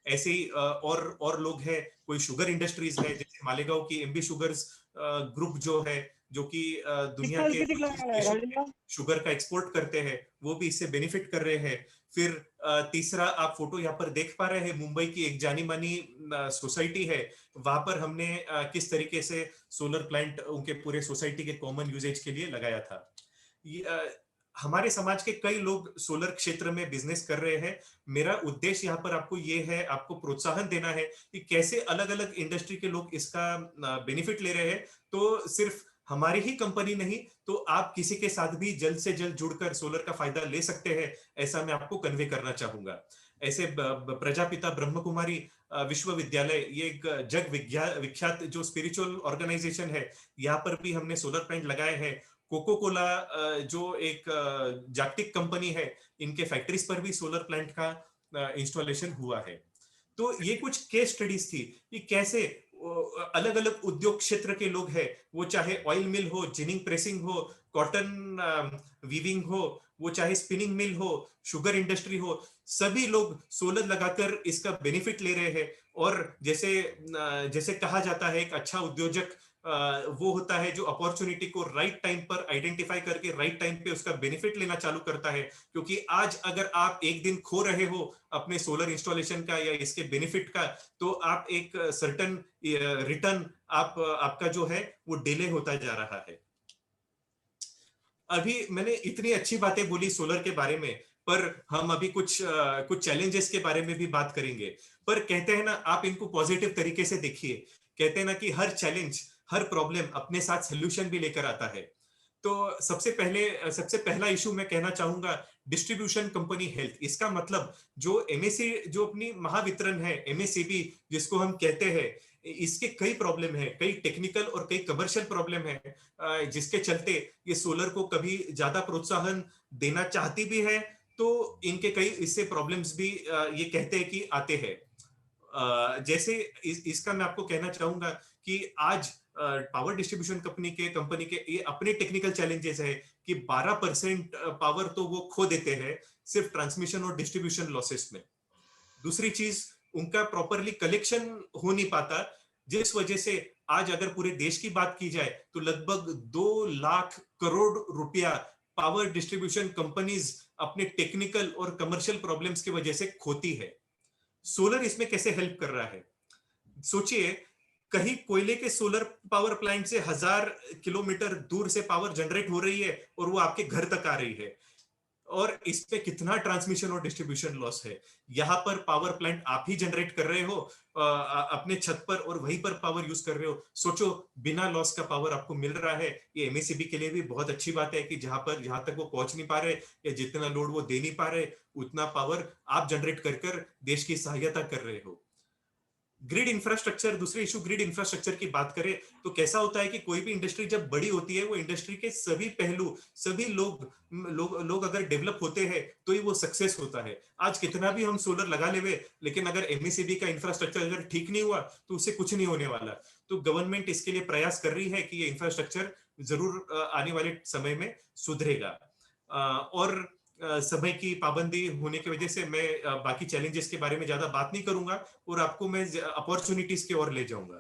ऐसे ही और लोग हैं, कोई शुगर इंडस्ट्रीज है जैसे मालेगांव की एमबी शुगर्स ग्रुप जो है, जो कि दुनिया के देशों में शुगर का एक्सपोर्ट करते हैं, वो भी इससे बेनिफिट कर रहे हैं। फिर तीसरा, आप फोटो यहाँ पर देख पा रहे हैं, मुंबई की एक जानी मानी सोसाइटी है, वहां पर हमने किस तरीके से सोलर प्लांट उनके पूरे सोसाइटी के कॉमन यूजेज के लिए लगाया था। हमारे समाज के कई लोग सोलर क्षेत्र में बिजनेस कर रहे हैं। मेरा उद्देश्य यहाँ पर आपको ये है, आपको प्रोत्साहन देना है कि कैसे अलग अलग इंडस्ट्री के लोग इसका बेनिफिट ले रहे हैं। तो सिर्फ हमारी ही कंपनी नहीं, तो आप किसी के साथ भी जल्द से जल्द जुड़कर सोलर का फायदा ले सकते हैं, ऐसा मैं आपको कन्वे करना चाहूंगा। ऐसे प्रजापिता ब्रह्म कुमारी विश्वविद्यालय, ये एक जग विख्यात जो स्पिरिचुअल ऑर्गेनाइजेशन है, यहाँ पर भी हमने सोलर प्लांट लगाए हैं। कोको कोला जो एक जागतिक कंपनी है, इनके फैक्ट्रीज पर भी सोलर प्लांट का इंस्टॉलेशन हुआ है। तो ये कुछ केस स्टडीज थी कि कैसे अलग अलग उद्योग क्षेत्र के लोग हैं, वो चाहे ऑयल मिल हो, जिनिंग प्रेसिंग हो, कॉटन वीविंग हो, वो चाहे स्पिनिंग मिल हो, शुगर इंडस्ट्री हो, सभी लोग सोलर लगाकर इसका बेनिफिट ले रहे हैं। और जैसे कहा जाता है, एक अच्छा उद्योजक वो होता है जो अपॉर्चुनिटी को राइट टाइम पर आइडेंटिफाई करके राइट टाइम पे उसका बेनिफिट लेना चालू करता है। क्योंकि आज अगर आप एक दिन खो रहे हो अपने सोलर इंस्टॉलेशन का या इसके बेनिफिट का, तो आप एक सर्टेन रिटर्न आपका जो है वो डिले होता जा रहा है। अभी मैंने इतनी अच्छी बातें बोली सोलर के बारे में, पर हम अभी कुछ चैलेंजेस के बारे में भी बात करेंगे। पर कहते हैं ना, आप इनको पॉजिटिव तरीके से देखिए। कहते हैं ना कि हर चैलेंज, हर प्रॉब्लम अपने साथ सोल्यूशन भी लेकर आता है। तो सबसे पहला इशू मैं कहना चाहूंगा, डिस्ट्रीब्यूशन कंपनी हेल्थ। इसका मतलब जो एमएससी, जो अपनी महावितरण है एमएससीबी जिसको हम कहते हैं, इसके कई प्रॉब्लम है, कई टेक्निकल और कई कमर्शियल प्रॉब्लम है, जिसके चलते ये सोलर को कभी ज्यादा प्रोत्साहन देना चाहती भी है, तो इनके कई इससे प्रॉब्लम्स भी ये कहते हैं कि आते हैं। जैसे इसका मैं आपको कहना चाहूंगा कि आज पावर डिस्ट्रीब्यूशन कंपनी के ये अपने टेक्निकल चैलेंजेस है कि 12% पावर तो वो खो देते हैं सिर्फ ट्रांसमिशन और डिस्ट्रीब्यूशन लॉसेस में। दूसरी चीज, उनका प्रॉपरली कलेक्शन हो नहीं पाता, जिस वजह से आज अगर पूरे देश की बात की जाए तो लगभग 2 लाख करोड़ रुपया पावर डिस्ट्रीब्यूशन कंपनीज अपने टेक्निकल और कमर्शियल प्रॉब्लम्स की वजह से खोती है। सोलर इसमें कैसे हेल्प कर रहा है? सोचिए, कहीं कोयले के सोलर पावर प्लांट से 1000 किलोमीटर दूर से पावर जनरेट हो रही है और वो आपके घर तक आ रही है, और इस पे कितना ट्रांसमिशन और डिस्ट्रीब्यूशन लॉस है। यहाँ पर पावर प्लांट आप ही जनरेट कर रहे हो अपने छत पर, और वहीं पर पावर यूज कर रहे हो। सोचो, बिना लॉस का पावर आपको मिल रहा है। ये एमएससीबी के लिए भी बहुत अच्छी बात है कि जहां तक वो पहुंच नहीं पा रहे, या जितना लोड वो दे नहीं पा रहे, उतना पावर आप जनरेट कर कर देश की सहायता कर रहे हो। ग्रिड इंफ्रास्ट्रक्चर, दूसरे इशू ग्रिड इंफ्रास्ट्रक्चर की बात करें तो कैसा होता है कि कोई भी इंडस्ट्री जब बड़ी होती है, वो इंडस्ट्री के सभी पहलू, सभी लोग अगर डेवलप होते हैं तो ही वो सक्सेस होता है। आज कितना भी हम सोलर लगा लेवे, लेकिन अगर एमएससीबी का इंफ्रास्ट्रक्चर अगर ठीक नहीं हुआ तो उससे कुछ नहीं होने वाला। तो गवर्नमेंट इसके लिए प्रयास कर रही है कि ये इंफ्रास्ट्रक्चर जरूर आने वाले समय में सुधरेगा। और समय की पाबंदी होने की वजह से मैं बाकी चैलेंजेस के बारे में ज्यादा बात नहीं करूंगा, और आपको मैं अपॉर्चुनिटीज की ओर ले जाऊंगा।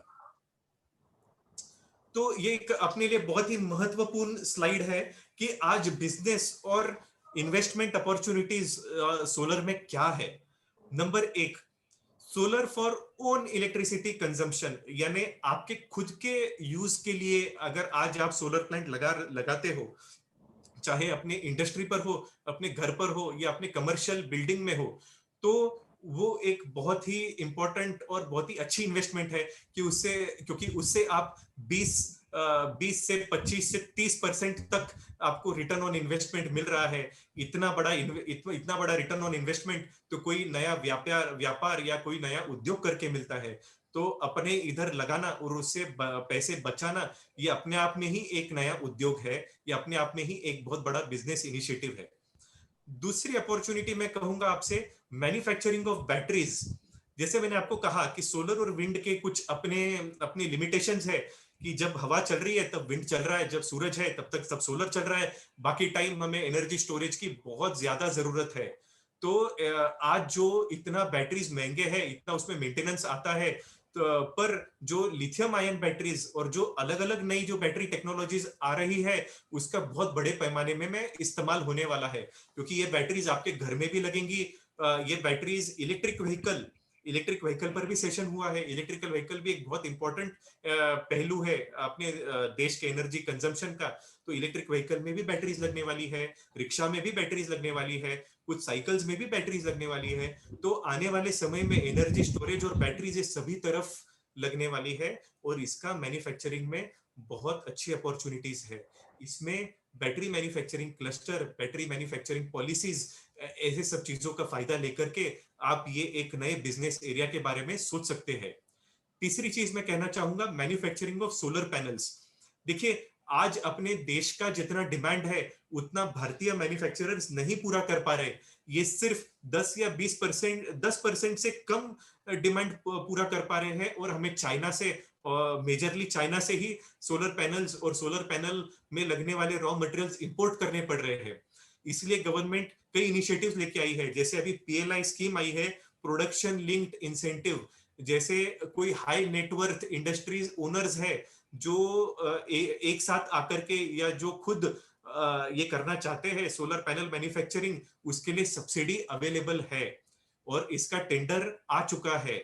तो ये एक अपने लिए बहुत ही महत्वपूर्ण स्लाइड है कि आज बिजनेस और इन्वेस्टमेंट अपॉर्चुनिटीज सोलर में क्या है। नंबर एक, solar for own electricity consumption, यानी आपके खुद के यूज के लिए अगर आज आप सोलर प्लांट लगाते हो, चाहे अपने इंडस्ट्री पर हो, अपने घर पर हो, या अपने कमर्शियल बिल्डिंग में हो, तो वो एक बहुत ही इंपॉर्टेंट और बहुत ही अच्छी इन्वेस्टमेंट है कि उससे, क्योंकि उससे आप 20 से 25 से 30% तक आपको रिटर्न ऑन इन्वेस्टमेंट मिल रहा है। इतना बड़ा रिटर्न ऑन इन्वेस्टमेंट तो कोई नया व्यापार या कोई नया उद्योग करके मिलता है। तो अपने इधर लगाना और उससे पैसे बचाना, ये अपने आप में ही एक नया उद्योग है, ये अपने आप में ही एक बहुत बड़ा बिजनेस इनिशिएटिव है। दूसरी अपॉर्चुनिटी मैं कहूंगा आपसे, मैन्युफैक्चरिंग ऑफ बैटरीज। जैसे मैंने आपको कहा कि सोलर और विंड के कुछ अपने अपने लिमिटेशंस है, कि जब हवा चल रही है तब विंड चल रहा है, जब सूरज है तब तक सब सोलर चल रहा है, बाकी टाइम हमें एनर्जी स्टोरेज की बहुत ज्यादा जरूरत है। तो आज जो इतना बैटरीज महंगे हैं, इतना उसमें मेंटेनेंस आता है, तो पर जो लिथियम आयन बैटरीज और जो अलग अलग नई जो बैटरी टेक्नोलॉजीज आ रही है, उसका बहुत बड़े पैमाने में इस्तेमाल होने वाला है, क्योंकि ये बैटरीज आपके घर में भी लगेंगी। ये बैटरीज इलेक्ट्रिक व्हीकल पर भी सेशन हुआ है। इलेक्ट्रिकल व्हीकल भी एक बहुत इंपॉर्टेंट पहलू है अपने देश के एनर्जी कंजम्पशन का। तो इलेक्ट्रिक व्हीकल में भी बैटरीज लगने वाली है, रिक्शा में भी बैटरीज लगने वाली है, कुछ साइकिल्स में भी बैटरीज लगने वाली है। तो आने वाले समय में एनर्जी स्टोरेज और बैटरीज ये सभी तरफ लगने वाली है, और इसका मैन्युफैक्चरिंग में बहुत अच्छी अपॉर्चुनिटीज है। इसमें battery manufacturing cluster, battery manufacturing policies, ऐसे सब चीजों का फायदा लेकर के आप ये एक नए बिजनेस एरिया के बारे में सोच सकते हैं। तीसरी चीज मैं कहना चाहूंगा, मैन्युफैक्चरिंग ऑफ सोलर पैनल्स। देखिए, आज अपने देश का जितना डिमांड है उतना भारतीय मैन्युफैक्चरर्स नहीं पूरा कर पा रहे। ये सिर्फ 10 या 20%, 10% से कम डिमांड पूरा कर पा रहे हैं, और हमें चाइना से, मेजरली चाइना से ही सोलर पैनल्स और सोलर पैनल में लगने वाले रॉ मटेरियल्स इंपोर्ट करने पड़ रहे हैं। इसलिए गवर्नमेंट कई इनिशिएटिव्स लेके आई है, जैसे अभी पीएलआई स्कीम आई है, प्रोडक्शन लिंक्ड इंसेंटिव। जैसे कोई हाई नेटवर्थ इंडस्ट्रीज ओनर्स है जो एक साथ आकर के, या जो खुद ये करना चाहते हैं सोलर पैनल मैन्युफैक्चरिंग, उसके लिए सब्सिडी अवेलेबल है, और इसका टेंडर आ चुका है।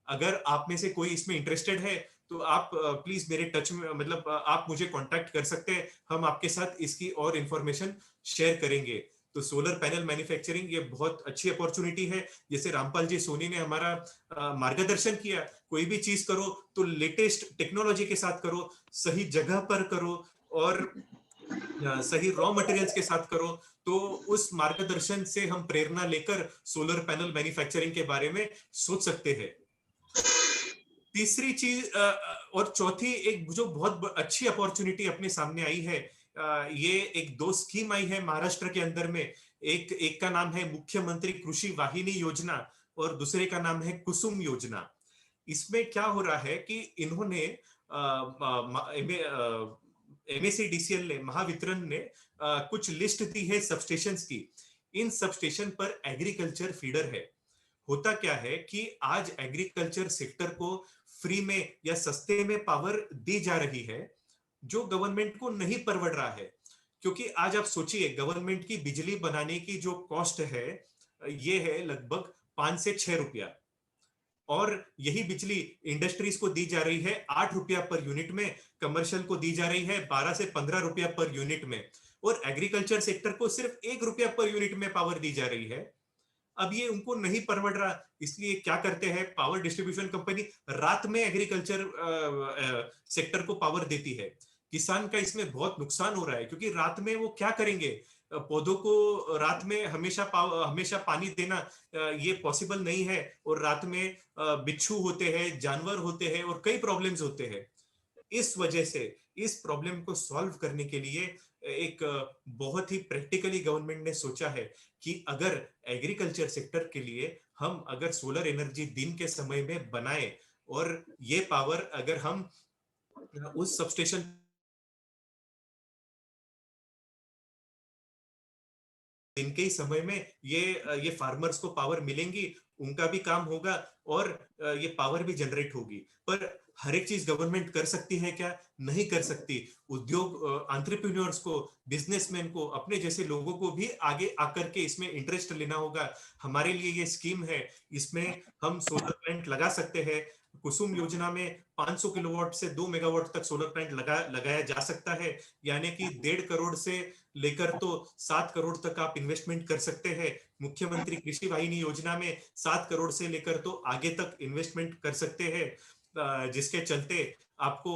अगर आप में से कोई इसमें इंटरेस्टेड है तो आप प्लीज मेरे टच में, मतलब आप मुझे कांटेक्ट कर सकते हैं, हम आपके साथ इसकी और इंफॉर्मेशन शेयर करेंगे। तो सोलर पैनल मैन्युफैक्चरिंग ये बहुत अच्छी अपॉर्चुनिटी है। जैसे रामपाल जी सोनी ने हमारा मार्गदर्शन किया, कोई भी चीज करो तो लेटेस्ट टेक्नोलॉजी के साथ करो, सही जगह पर करो, और सही रॉ मटेरियल्स के साथ करो। तो उस मार्गदर्शन से हम प्रेरणा लेकर सोलर पैनल मैन्युफैक्चरिंग के बारे में सोच सकते हैं। तीसरी चीज और चौथी, एक जो बहुत अच्छी अपॉर्चुनिटी अपने सामने आई है, ये एक दो स्कीम आई है महाराष्ट्र के अंदर में। एक का नाम है मुख्यमंत्री कृषि वाहिनी योजना, और दूसरे का नाम है कुसुम योजना। इसमें क्या हो रहा है कि इन्होंने एमएससीडीसीएल ने, महावितरण ने कुछ लिस्ट दी है सबस्टेशंस की। इन सबस्टेशन पर एग्रीकल्चर फीडर है। होता क्या है कि आज एग्रीकल्चर सेक्टर को फ्री में या सस्ते में पावर दी जा रही है, जो गवर्नमेंट को नहीं परवड़ रहा है। क्योंकि आज आप सोचिए, गवर्नमेंट की बिजली बनाने की जो कॉस्ट है, ये है लगभग 5 से 6 रुपया। और यही बिजली इंडस्ट्रीज को दी जा रही है 8 रुपया पर यूनिट में, कमर्शियल को दी जा रही है 12 से 15 रुपया पर यूनिट में, और एग्रीकल्चर सेक्टर को सिर्फ 1 रुपया पर यूनिट में पावर दी जा रही है। अब ये उनको नहीं परवड़ रहा, इसलिए क्या करते हैं, पावर डिस्ट्रीब्यूशन कंपनी रात में एग्रीकल्चर सेक्टर को पावर देती है। किसान का इसमें बहुत नुकसान हो रहा है, क्योंकि रात में वो क्या करेंगे, पौधों को रात में हमेशा पानी देना ये पॉसिबल नहीं है, और रात में बिच्छू होते हैं, जानवर होते हैं, और कई प्रॉब्लम्स होते हैं। इस वजह से इस प्रॉब्लम को सॉल्व करने के लिए एक बहुत ही प्रैक्टिकली गवर्नमेंट ने सोचा है कि अगर एग्रीकल्चर सेक्टर के लिए हम अगर सोलर एनर्जी दिन के समय में बनाए, और ये पावर अगर हम उस सबस्टेशन दिन के ही समय में ये फार्मर्स को पावर मिलेंगी, उनका भी काम होगा, और ये पावर भी जनरेट होगी। पर हर एक चीज गवर्नमेंट कर सकती है क्या? नहीं कर सकती। उद्योग एंटरप्रेन्योर्स को, बिजनेसमैन को, अपने जैसे लोगों को भी आगे आकर के इसमें इंटरेस्ट लेना होगा। हमारे लिए ये स्कीम है, इसमें हम सोलर प्लांट लगा सकते हैं। कुसुम योजना में 500 किलोवाट से 2 मेगावाट तक सोलर प्लांट लगाया जा सकता है, यानी कि 1.5 करोड़ से लेकर तो 7 करोड़ तक आप इन्वेस्टमेंट कर सकते हैं। मुख्यमंत्री कृषि वाहिनी योजना में 7 करोड़ से लेकर तो आगे तक इन्वेस्टमेंट कर सकते हैं, जिसके चलते आपको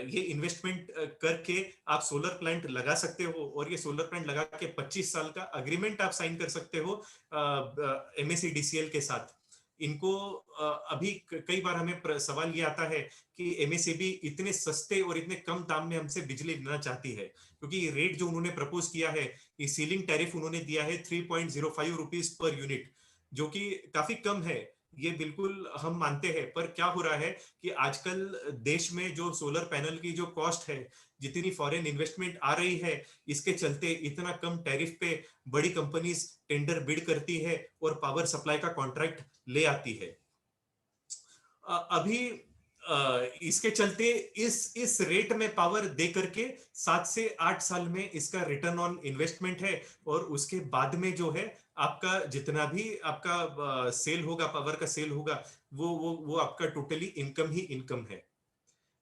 ये इन्वेस्टमेंट करके आप सोलर प्लांट लगा सकते हो, और ये सोलर प्लांट लगा के 25 साल का अग्रीमेंट आप साइन कर सकते हो MSEDCL के साथ। इनको अभी कई बार हमें सवाल ये आता है कि एमएसईबी इतने सस्ते और इतने कम दाम में हमसे बिजली लेना चाहती है, क्योंकि रेट जो उन्होंने प्रपोज किया है, ये सीलिंग टैरिफ उन्होंने दिया है 3.05 रुपीस पर यूनिट, जो कि काफी कम है। ये बिल्कुल हम मानते हैं, पर क्या हो रहा है कि आजकल देश में जो सोलर पैनल की जो कॉस्ट है, जितनी फॉरेन इन्वेस्टमेंट आ रही है, इसके चलते इतना कम टैरिफ पे बड़ी कंपनीज टेंडर बिड करती है और पावर सप्लाई का कॉन्ट्रैक्ट ले आती है। अभी इसके चलते इस रेट में पावर दे करके 7 से 8 साल में इसका रिटर्न ऑन इन्वेस्टमेंट है, और उसके बाद में जो है आपका जितना भी आपका सेल होगा, पावर का सेल होगा, वो आपका टोटली इनकम ही इनकम है।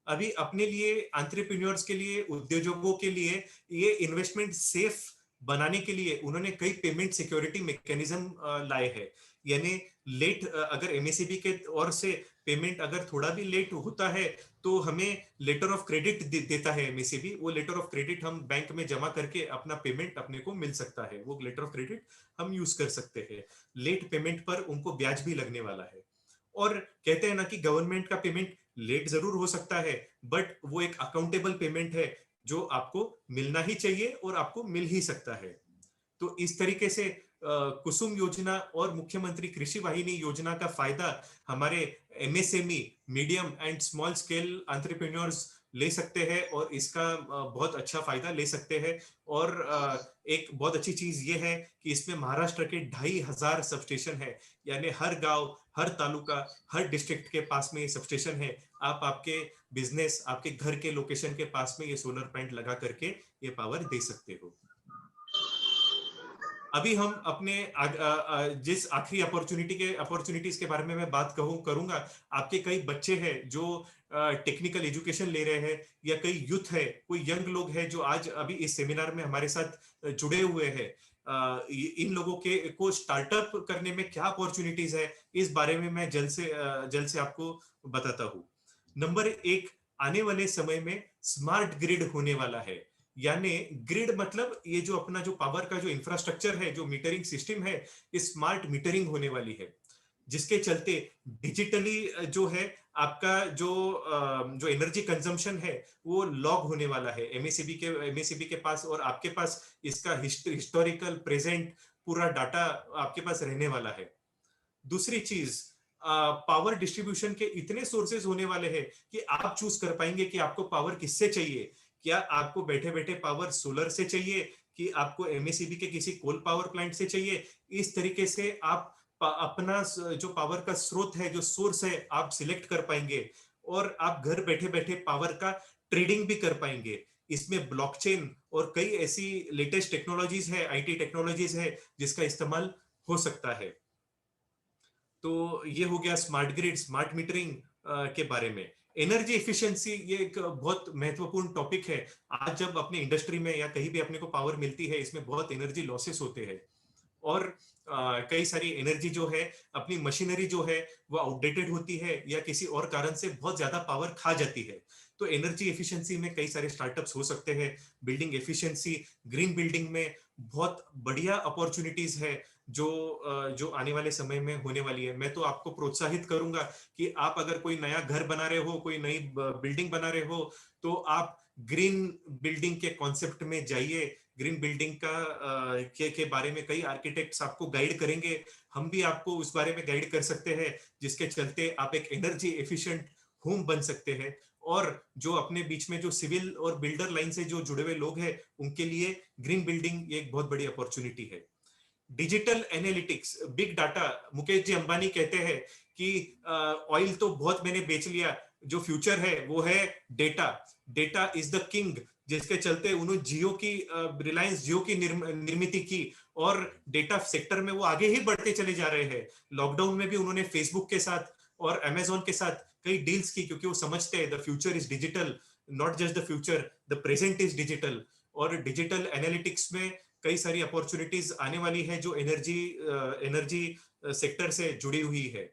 अभी अपने लिए, एंटरप्रेन्योर्स के लिए, उद्योगों के लिए ये इन्वेस्टमेंट सेफ बनाने के लिए उन्होंने कई पेमेंट सिक्योरिटी मैकेनिज्म लाए हैं। यानी लेट अगर एमएसईबी के ओर से पेमेंट अगर थोड़ा भी लेट होता है, तो हमें लेटर ऑफ क्रेडिट देता है एमएसईबी। वो लेटर ऑफ क्रेडिट हम बैंक में जमा करके अपना पेमेंट अपने को मिल सकता है, वो लेटर ऑफ क्रेडिट हम यूज कर सकते हैं। लेट पेमेंट पर उनको ब्याज भी लगने वाला है। और कहते हैं ना कि गवर्नमेंट का पेमेंट लेट जरूर हो सकता है, बट वो एक अकाउंटेबल पेमेंट है जो आपको मिलना ही चाहिए और आपको मिल ही सकता है। तो इस तरीके से कुसुम योजना और मुख्यमंत्री कृषि वाहिनी योजना का फायदा हमारे MSME, medium and small scale entrepreneurs ले सकते हैं, और इसका बहुत अच्छा फायदा ले सकते हैं। और एक बहुत अच्छी चीज ये है कि इसमें महाराष्ट्र के 2500 सबस्टेशन है, यानी हर गांव, हर तालुका, हर डिस्ट्रिक्ट के पास में ये सबस्टेशन है। आप आपके बिजनेस, आपके घर के लोकेशन के पास में ये सोलर प्लांट लगा करके ये पावर दे सकते हो। अभी हम अपने जिस आखिरी अपॉर्चुनिटीज के बारे में मैं बात करूंगा, आपके कई बच्चे हैं जो टेक्निकल एजुकेशन ले रहे हैं, या कई यूथ है, कोई यंग लोग हैं जो आज अभी इस सेमिनार में हमारे साथ जुड़े हुए हैं। इन लोगों के को स्टार्टअप करने में क्या अपॉर्चुनिटीज है, इस बारे में मैं जल्द से आपको बताता हूँ। नंबर 1, आने वाले समय में स्मार्ट ग्रिड होने वाला है। यानी ग्रिड मतलब ये जो अपना जो पावर का जो इंफ्रास्ट्रक्चर है, जो मीटरिंग सिस्टम है, ये स्मार्ट मीटरिंग होने वाली है, जिसके चलते डिजिटली जो है आपका जो एनर्जी कंजम्पशन है वो लॉग होने वाला है एमएसईबी के पास, और आपके पास इसका हिस्टोरिकल प्रेजेंट पूरा डाटा आपके पास रहने वाला है। दूसरी चीज, पावर डिस्ट्रीब्यूशन के इतने सोर्सेज होने वाले हैं कि आप चूज कर पाएंगे कि आपको पावर किससे चाहिए। क्या आपको बैठे बैठे पावर सोलर से चाहिए, कि आपको एमएसईबी के किसी कोल पावर प्लांट से चाहिए। इस तरीके से आप अपना जो पावर का स्रोत है, जो सोर्स है, आप सिलेक्ट कर पाएंगे, और आप घर बैठे बैठे पावर का ट्रेडिंग भी कर पाएंगे। इसमें ब्लॉकचेन और कई ऐसी लेटेस्ट टेक्नोलॉजीज है, आईटी टेक्नोलॉजीज है, जिसका इस्तेमाल हो सकता है। तो ये हो गया स्मार्ट ग्रिड, स्मार्ट मीटरिंग के बारे में। एनर्जी एफिशिएंसी ये एक बहुत महत्वपूर्ण टॉपिक है। आज जब अपने इंडस्ट्री में या कहीं भी अपने को पावर मिलती है, इसमें बहुत एनर्जी लॉसेस होते हैं और कई सारी एनर्जी जो है, अपनी मशीनरी जो है वो आउटडेटेड होती है या किसी और कारण से बहुत ज्यादा पावर खा जाती है। तो एनर्जी एफिशिएंसी में कई सारे स्टार्टअप्स हो सकते हैं। बिल्डिंग एफिशिएंसी, ग्रीन बिल्डिंग में बहुत बढ़िया अपॉर्चुनिटीज है जो आने वाले समय में होने वाली है। मैं तो आपको प्रोत्साहित करूंगा कि आप अगर कोई नया घर बना रहे हो, कोई नई बिल्डिंग बना रहे हो, तो आप ग्रीन बिल्डिंग के कॉन्सेप्ट में जाइए। ग्रीन बिल्डिंग के बारे में कई आर्किटेक्ट्स आपको गाइड करेंगे। हम भी आपको उस बारे में गाइड कर सकते हैं, जिसके चलते आप एक एनर्जी एफिशिएंट होम बन सकते हैं। और जो अपने बीच में जो सिविल और बिल्डर लाइन से जो जुड़े हुए लोग हैं, उनके लिए ग्रीन बिल्डिंग एक बहुत बड़ी अपॉर्चुनिटी है। Digital analytics, big data, Mukesh ji Ambani कहते हैं कि ऑयल तो बहुत मैंने बेच लिया, जो फ्यूचर है वो है data. Data is the king, जिसके चलते उन्होंने जियो की, रिलायंस जियो की निर्मित की और डेटा सेक्टर में वो आगे ही बढ़ते चले जा रहे हैं। लॉकडाउन में भी उन्होंने फेसबुक के साथ और अमेजोन के साथ कई डील्स की, क्योंकि वो समझते हैं the future is digital, not just the future, the present is digital. और डिजिटल एनालिटिक्स में कई सारी अपॉर्चुनिटीज आने वाली है जो एनर्जी सेक्टर से जुड़ी हुई है।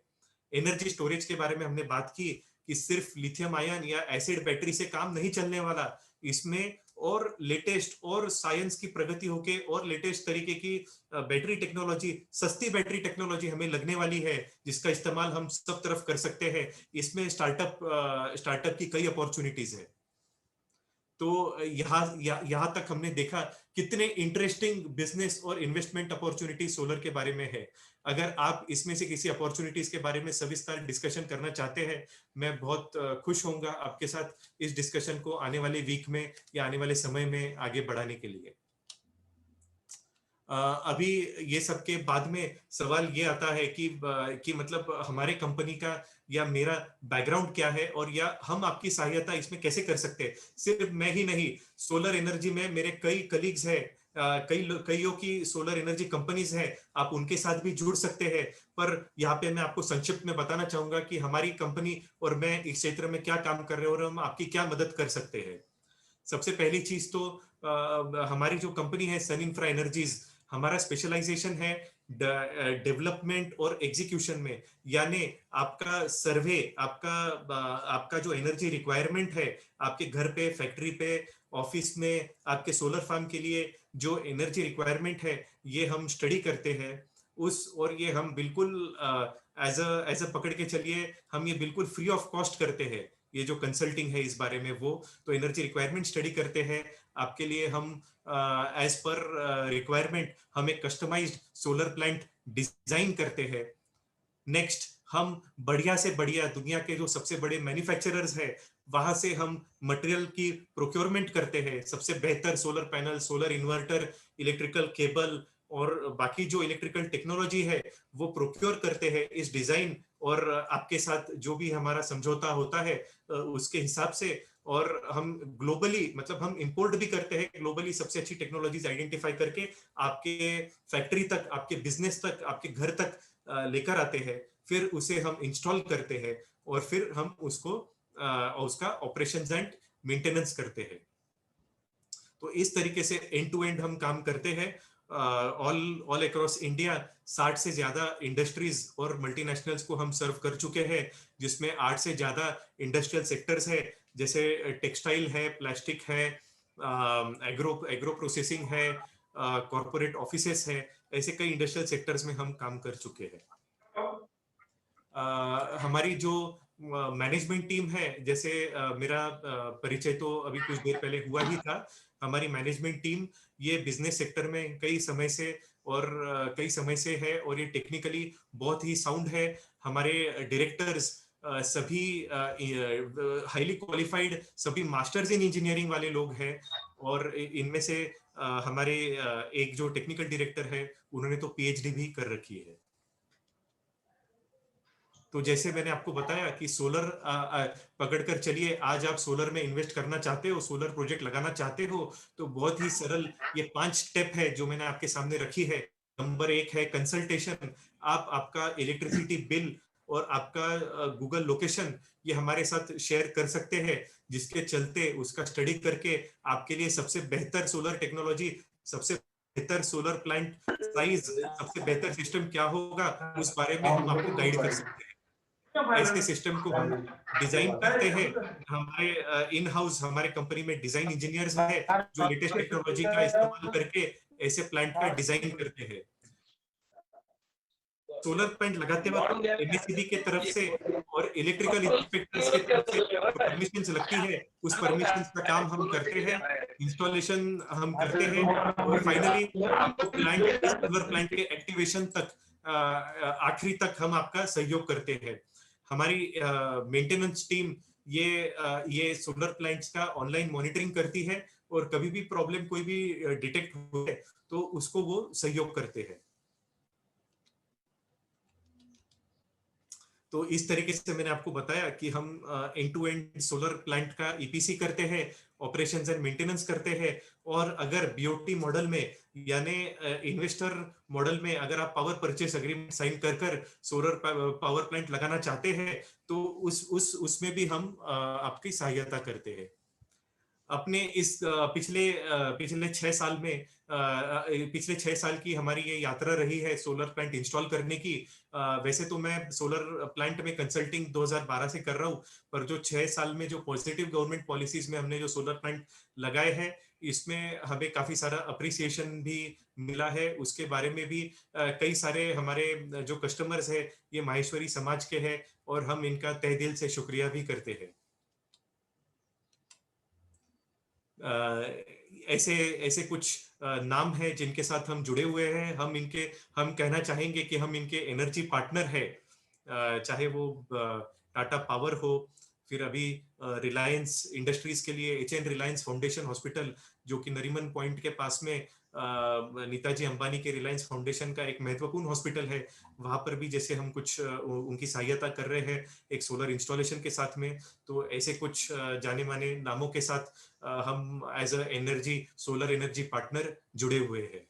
एनर्जी स्टोरेज के बारे में हमने बात की कि सिर्फ लिथियम आयन या एसिड बैटरी से काम नहीं चलने वाला, इसमें और लेटेस्ट और साइंस की प्रगति होके और लेटेस्ट तरीके की बैटरी टेक्नोलॉजी, सस्ती बैटरी टेक्नोलॉजी हमें लगने वाली है, जिसका इस्तेमाल हम सब तरफ कर सकते हैं। इसमें स्टार्टअप की कई अपॉर्चुनिटीज है। तो यहाँ तक हमने देखा कितने इंटरेस्टिंग बिजनेस और इन्वेस्टमेंट अपॉर्चुनिटी सोलर के बारे में है। अगर आप इसमें से किसी अपॉर्चुनिटीज के बारे में सविस्तार डिस्कशन करना चाहते हैं, मैं बहुत खुश होऊंगा आपके साथ इस डिस्कशन को आने वाले वीक में या आने वाले समय में आगे बढ़ाने के लिए। अभी ये सब के बाद में सवाल ये आता है कि मतलब हमारे कंपनी का या मेरा बैकग्राउंड क्या है और या हम आपकी सहायता इसमें कैसे कर सकते हैं। सिर्फ मैं ही नहीं, सोलर एनर्जी में मेरे कई कलीग्स हैं, कईयों की सोलर एनर्जी कंपनीज हैं, आप उनके साथ भी जुड़ सकते हैं। पर यहाँ पे मैं आपको संक्षिप्त में बताना चाहूंगा कि हमारी कंपनी और मैं इस क्षेत्र में क्या काम कर रहे हैं और हम आपकी क्या मदद कर सकते हैं। सबसे पहली चीज तो हमारी जो कंपनी है सन इंफ्रा एनर्जीज, हमारा स्पेशलाइजेशन है डेवलपमेंट और एग्जीक्यूशन में। यानी आपका सर्वे, आपका जो एनर्जी रिक्वायरमेंट है, आपके घर पे, फैक्ट्री पे, ऑफिस में, आपके सोलर फार्म के लिए जो एनर्जी रिक्वायरमेंट है, ये हम स्टडी करते हैं और ये हम बिल्कुल एज अ पकड़ के चलिए, हम ये बिल्कुल फ्री ऑफ कॉस्ट करते हैं। ये जो कंसल्टिंग है इस बारे में, वो तो एनर्जी रिक्वायरमेंट स्टडी करते हैं आपके लिए। हम एज पर रिक्वायरमेंट हम एक कस्टमाइज्ड सोलर प्लांट डिजाइन करते हैं। नेक्स्ट, हम बढ़िया से बढ़िया दुनिया के जो सबसे बड़े मैन्युफैक्चरर्स हैं, वहां से हम मटेरियल की प्रोक्योरमेंट करते हैं। सबसे बेहतर solar panel, solar inverter, electrical cable और बाकी जो इलेक्ट्रिकल टेक्नोलॉजी है वो प्रोक्योर करते हैं इस डिजाइन और आपके साथ जो भी हमारा समझौता होता है उसके हिसाब से। और हम ग्लोबली, मतलब हम इंपोर्ट भी करते हैं ग्लोबली, सबसे अच्छी टेक्नोलॉजीज आइडेंटिफाई करके आपके फैक्ट्री तक, आपके बिजनेस तक, आपके घर तक लेकर आते हैं। फिर उसे हम इंस्टॉल करते हैं और फिर हम उसका ऑपरेशंस एंड मेंटेनेंस करते हैं। तो इस तरीके से एंड टू एंड हम काम करते हैं ऑल अक्रॉस इंडिया। 60 से ज्यादा इंडस्ट्रीज और मल्टीनेशनल्स को हम सर्व कर चुके हैं, जिसमें 8 से ज्यादा इंडस्ट्रियल सेक्टर्स है, जैसे टेक्सटाइल है, प्लास्टिक है, एग्रो प्रोसेसिंग है, कॉर्पोरेट ऑफिसेस है। ऐसे कई इंडस्ट्रियल सेक्टर्स में हम काम कर चुके हैं। हमारी जो मैनेजमेंट टीम है, जैसे मेरा परिचय तो अभी कुछ देर पहले हुआ ही था। हमारी मैनेजमेंट टीम ये बिजनेस सेक्टर में कई समय से है और ये टेक्निकली बहुत ही साउंड है। हमारे डायरेक्टर्स सभी हाईली क्वालिफाइड, सभी मास्टर्स इन इंजीनियरिंग वाले लोग हैं। और इनमें से हमारे एक जो टेक्निकल डायरेक्टर है, उन्होंने तो पीएचडी भी कर रखी है। तो जैसे मैंने आपको बताया कि सोलर पकड़कर चलिए, आज आप सोलर में इन्वेस्ट करना चाहते हो, सोलर प्रोजेक्ट लगाना चाहते हो, तो बहुत ही सरल ये 5 स्टेप है जो मैंने आपके सामने रखी है। नंबर एक है कंसल्टेशन। आप आपका इलेक्ट्रिसिटी बिल और आपका गूगल लोकेशन ये हमारे साथ शेयर कर सकते हैं, जिसके चलते उसका स्टडी करके आपके लिए सबसे बेहतर सोलर टेक्नोलॉजी, सबसे बेहतर सोलर प्लांट साइज, सबसे बेहतर सिस्टम क्या होगा उस बारे में हम आपको गाइड कर सकते हैं। ऐसे सिस्टम को हम डिजाइन करते हैं। हमारे इन हाउस हमारे कंपनी में डिजाइन इंजीनियर्स है जो लेटेस्ट टेक्नोलॉजी का इस्तेमाल करके ऐसे प्लांट का डिजाइन करते हैं। सोलर प्लांट लगाते वक्त एमएससीबी के तरफ से और इलेक्ट्रिकल इंस्पेक्टर्स की तरफ से परमिशंस लगती है, उस परमिशंस का काम हम करते हैं, इंस्टॉलेशन हम करते हैं और फाइनली आपको प्लांट, सोलर प्लांट के एक्टिवेशन तक आखिरी तक हम आपका सहयोग करते हैं। हमारी मेंटेनेंस टीम ये सोलर प्लांट्स का ऑनलाइन मॉनिटरिंग करती है और कभी भी प्रॉब्लम कोई भी डिटेक्ट हुए तो उसको वो सहयोग करते हैं। तो इस तरीके से मैंने आपको बताया कि हम end to end solar plant का ईपीसी करते हैं, ऑपरेशंस एंड मेंटेनेंस करते हैं, और अगर बीओटी मॉडल में यानी इन्वेस्टर मॉडल में अगर आप पावर परचेस एग्रीमेंट साइन कर कर सोलर पावर प्लांट लगाना चाहते हैं तो उसमें भी हम आपकी सहायता करते हैं। अपने इस पिछले पिछले 6 साल में पिछले 6 साल की हमारी ये यात्रा रही है सोलर प्लांट इंस्टॉल करने की। वैसे तो मैं सोलर प्लांट में कंसल्टिंग 2012 से कर रहा हूँ, पर जो 6 साल में जो पॉजिटिव गवर्नमेंट पॉलिसीज में हमने जो सोलर प्लांट लगाए हैं, इसमें हमें काफी सारा अप्रिसिएशन भी मिला है। उसके बारे में भी कई सारे हमारे जो कस्टमर्स है ये माहेश्वरी समाज के हैं और हम इनका तहे दिल से शुक्रिया भी करते हैं। ऐसे ऐसे कुछ नाम हैं जिनके साथ हम जुड़े हुए हैं। हम कहना चाहेंगे कि हम इनके एनर्जी पार्टनर है, चाहे वो टाटा पावर हो, फिर अभी रिलायंस इंडस्ट्रीज के लिए एचएन रिलायंस फाउंडेशन हॉस्पिटल जो कि नरीमन पॉइंट के पास में नेताजी अंबानी के रिलायंस फाउंडेशन का एक महत्वपूर्ण हॉस्पिटल है, वहां पर भी जैसे हम कुछ उनकी सहायता कर रहे हैं एक सोलर इंस्टॉलेशन के साथ में। तो ऐसे कुछ जाने माने नामों के साथ हम as a energy solar energy partner जुड़े हुए हैं।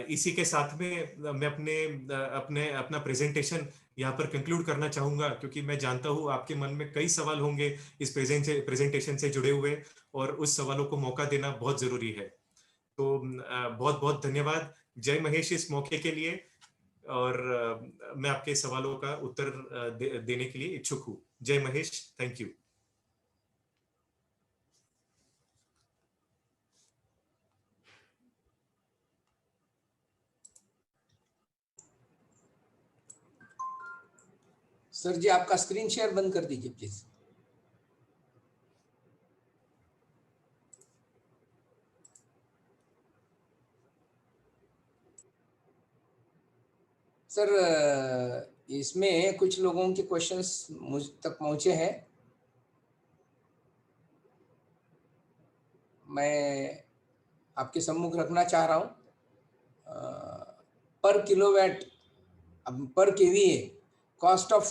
इसी के साथ में मैं अपना प्रेजेंटेशन यहाँ पर कंक्लूड करना चाहूंगा, क्योंकि मैं जानता हूँ आपके मन में कई सवाल होंगे इस प्रेजेंटेशन से जुड़े हुए, और उस सवालों को मौका देना बहुत जरूरी है। तो बहुत बहुत धन्यवाद। जय महेश इस मौके के लिए, और मैं आपके सवालों का उत्तर देने के लिए इच्छुक हूँ। जय महेश, थैंक यू। सर जी आपका स्क्रीन शेयर बंद कर दीजिए प्लीज। सर इसमें कुछ लोगों के क्वेश्चंस मुझ तक पहुंचे हैं, मैं आपके सम्मुख रखना चाह रहा हूं। पर किलोवाट पर केवीए कॉस्ट ऑफ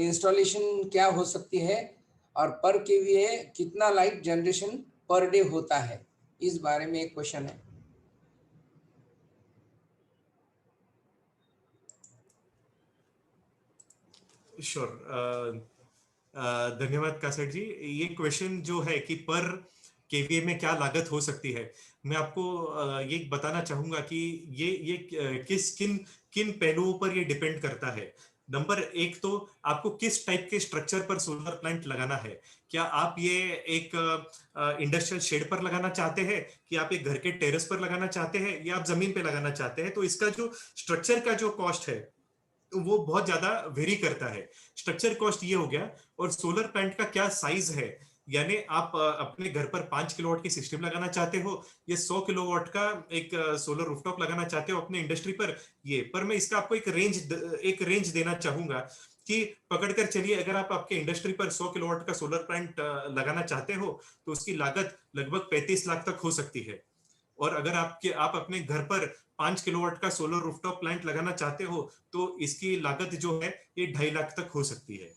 इंस्टॉलेशन क्या हो सकती है, और पर केवीए कितना लाइट जनरेशन पर डे होता है, इस बारे में एक क्वेश्चन है। श्योर, धन्यवाद कासर जी। ये क्वेश्चन जो है कि पर केवीए में क्या लागत हो सकती है, मैं आपको ये बताना चाहूंगा कि ये किस किन किन पहलुओं पर ये डिपेंड करता है। नंबर एक तो आपको किस टाइप के स्ट्रक्चर पर सोलर प्लांट लगाना है। क्या आप ये एक इंडस्ट्रियल शेड पर लगाना चाहते हैं, कि आप एक घर के टेरेस पर लगाना चाहते हैं, या आप जमीन पे लगाना चाहते हैं, तो इसका जो स्ट्रक्चर का जो कॉस्ट है वो बहुत ज्यादा वेरी करता है। स्ट्रक्चर कॉस्ट ये हो गया, और सोलर प्लांट का क्या साइज है, यानी आप अपने घर पर 5 किलोवाट की सिस्टम लगाना चाहते हो या 100 किलोवाट का एक सोलर रूफटॉप लगाना चाहते हो अपने इंडस्ट्री पर। ये पर मैं इसका आपको एक रेंज देना चाहूंगा कि पकड़कर चलिए, अगर आप आपके इंडस्ट्री पर 100 किलोवाट का सोलर प्लांट लगाना चाहते हो तो उसकी लागत लगभग 35 लाख तक हो सकती है। और अगर आप अपने घर पर 5 किलोवाट का सोलर रूफटॉप प्लांट लगाना चाहते हो तो इसकी लागत जो है ये 2.5 लाख तक हो सकती है।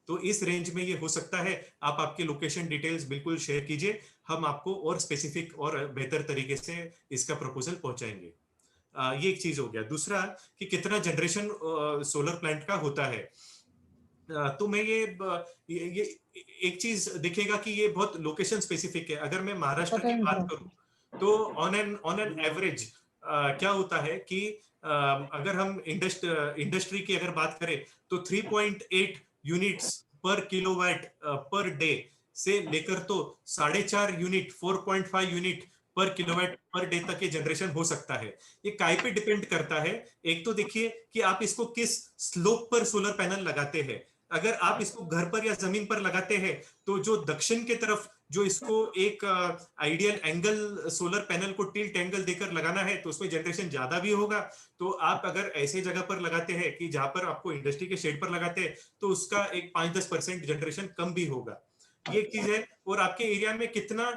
तो इस रेंज में ये हो सकता है। आप आपके लोकेशन डिटेल्स बिल्कुल शेयर कीजिए, हम आपको और स्पेसिफिक और बेहतर तरीके से इसका प्रपोजल पहुंचाएंगे। ये एक चीज हो गया। दूसरा कि कितना जनरेशन सोलर प्लांट का होता है। तो मैं ये एक चीज दिखेगा कि ये बहुत लोकेशन स्पेसिफिक है। अगर मैं महाराष्ट्र की बात करूं तो ऑन एन एवरेज क्या होता है कि अगर हम इंडस्ट्री की अगर बात करें तो 3.8 यूनिट्स पर किलोवाट पर डे से लेकर तो 4.5 यूनिट 4.5 यूनिट पर किलोवाट पर डे तक ये जनरेशन हो सकता है। ये काय पे डिपेंड करता है। एक तो देखिए कि आप इसको किस स्लोप पर सोलर पैनल लगाते हैं। अगर आप इसको घर पर या जमीन पर लगाते हैं तो जो दक्षिण के तरफ जो इसको एक आइडियल एंगल सोलर पैनल को टिल्ट एंगल देकर लगाना है तो उसमें जनरेशन ज्यादा भी होगा। तो आप अगर ऐसे जगह पर लगाते हैं कि जहां पर आपको इंडस्ट्री के शेड पर लगाते हैं तो उसका एक 5-10% जनरेशन कम भी होगा। ये एक चीज है। और आपके एरिया में कितना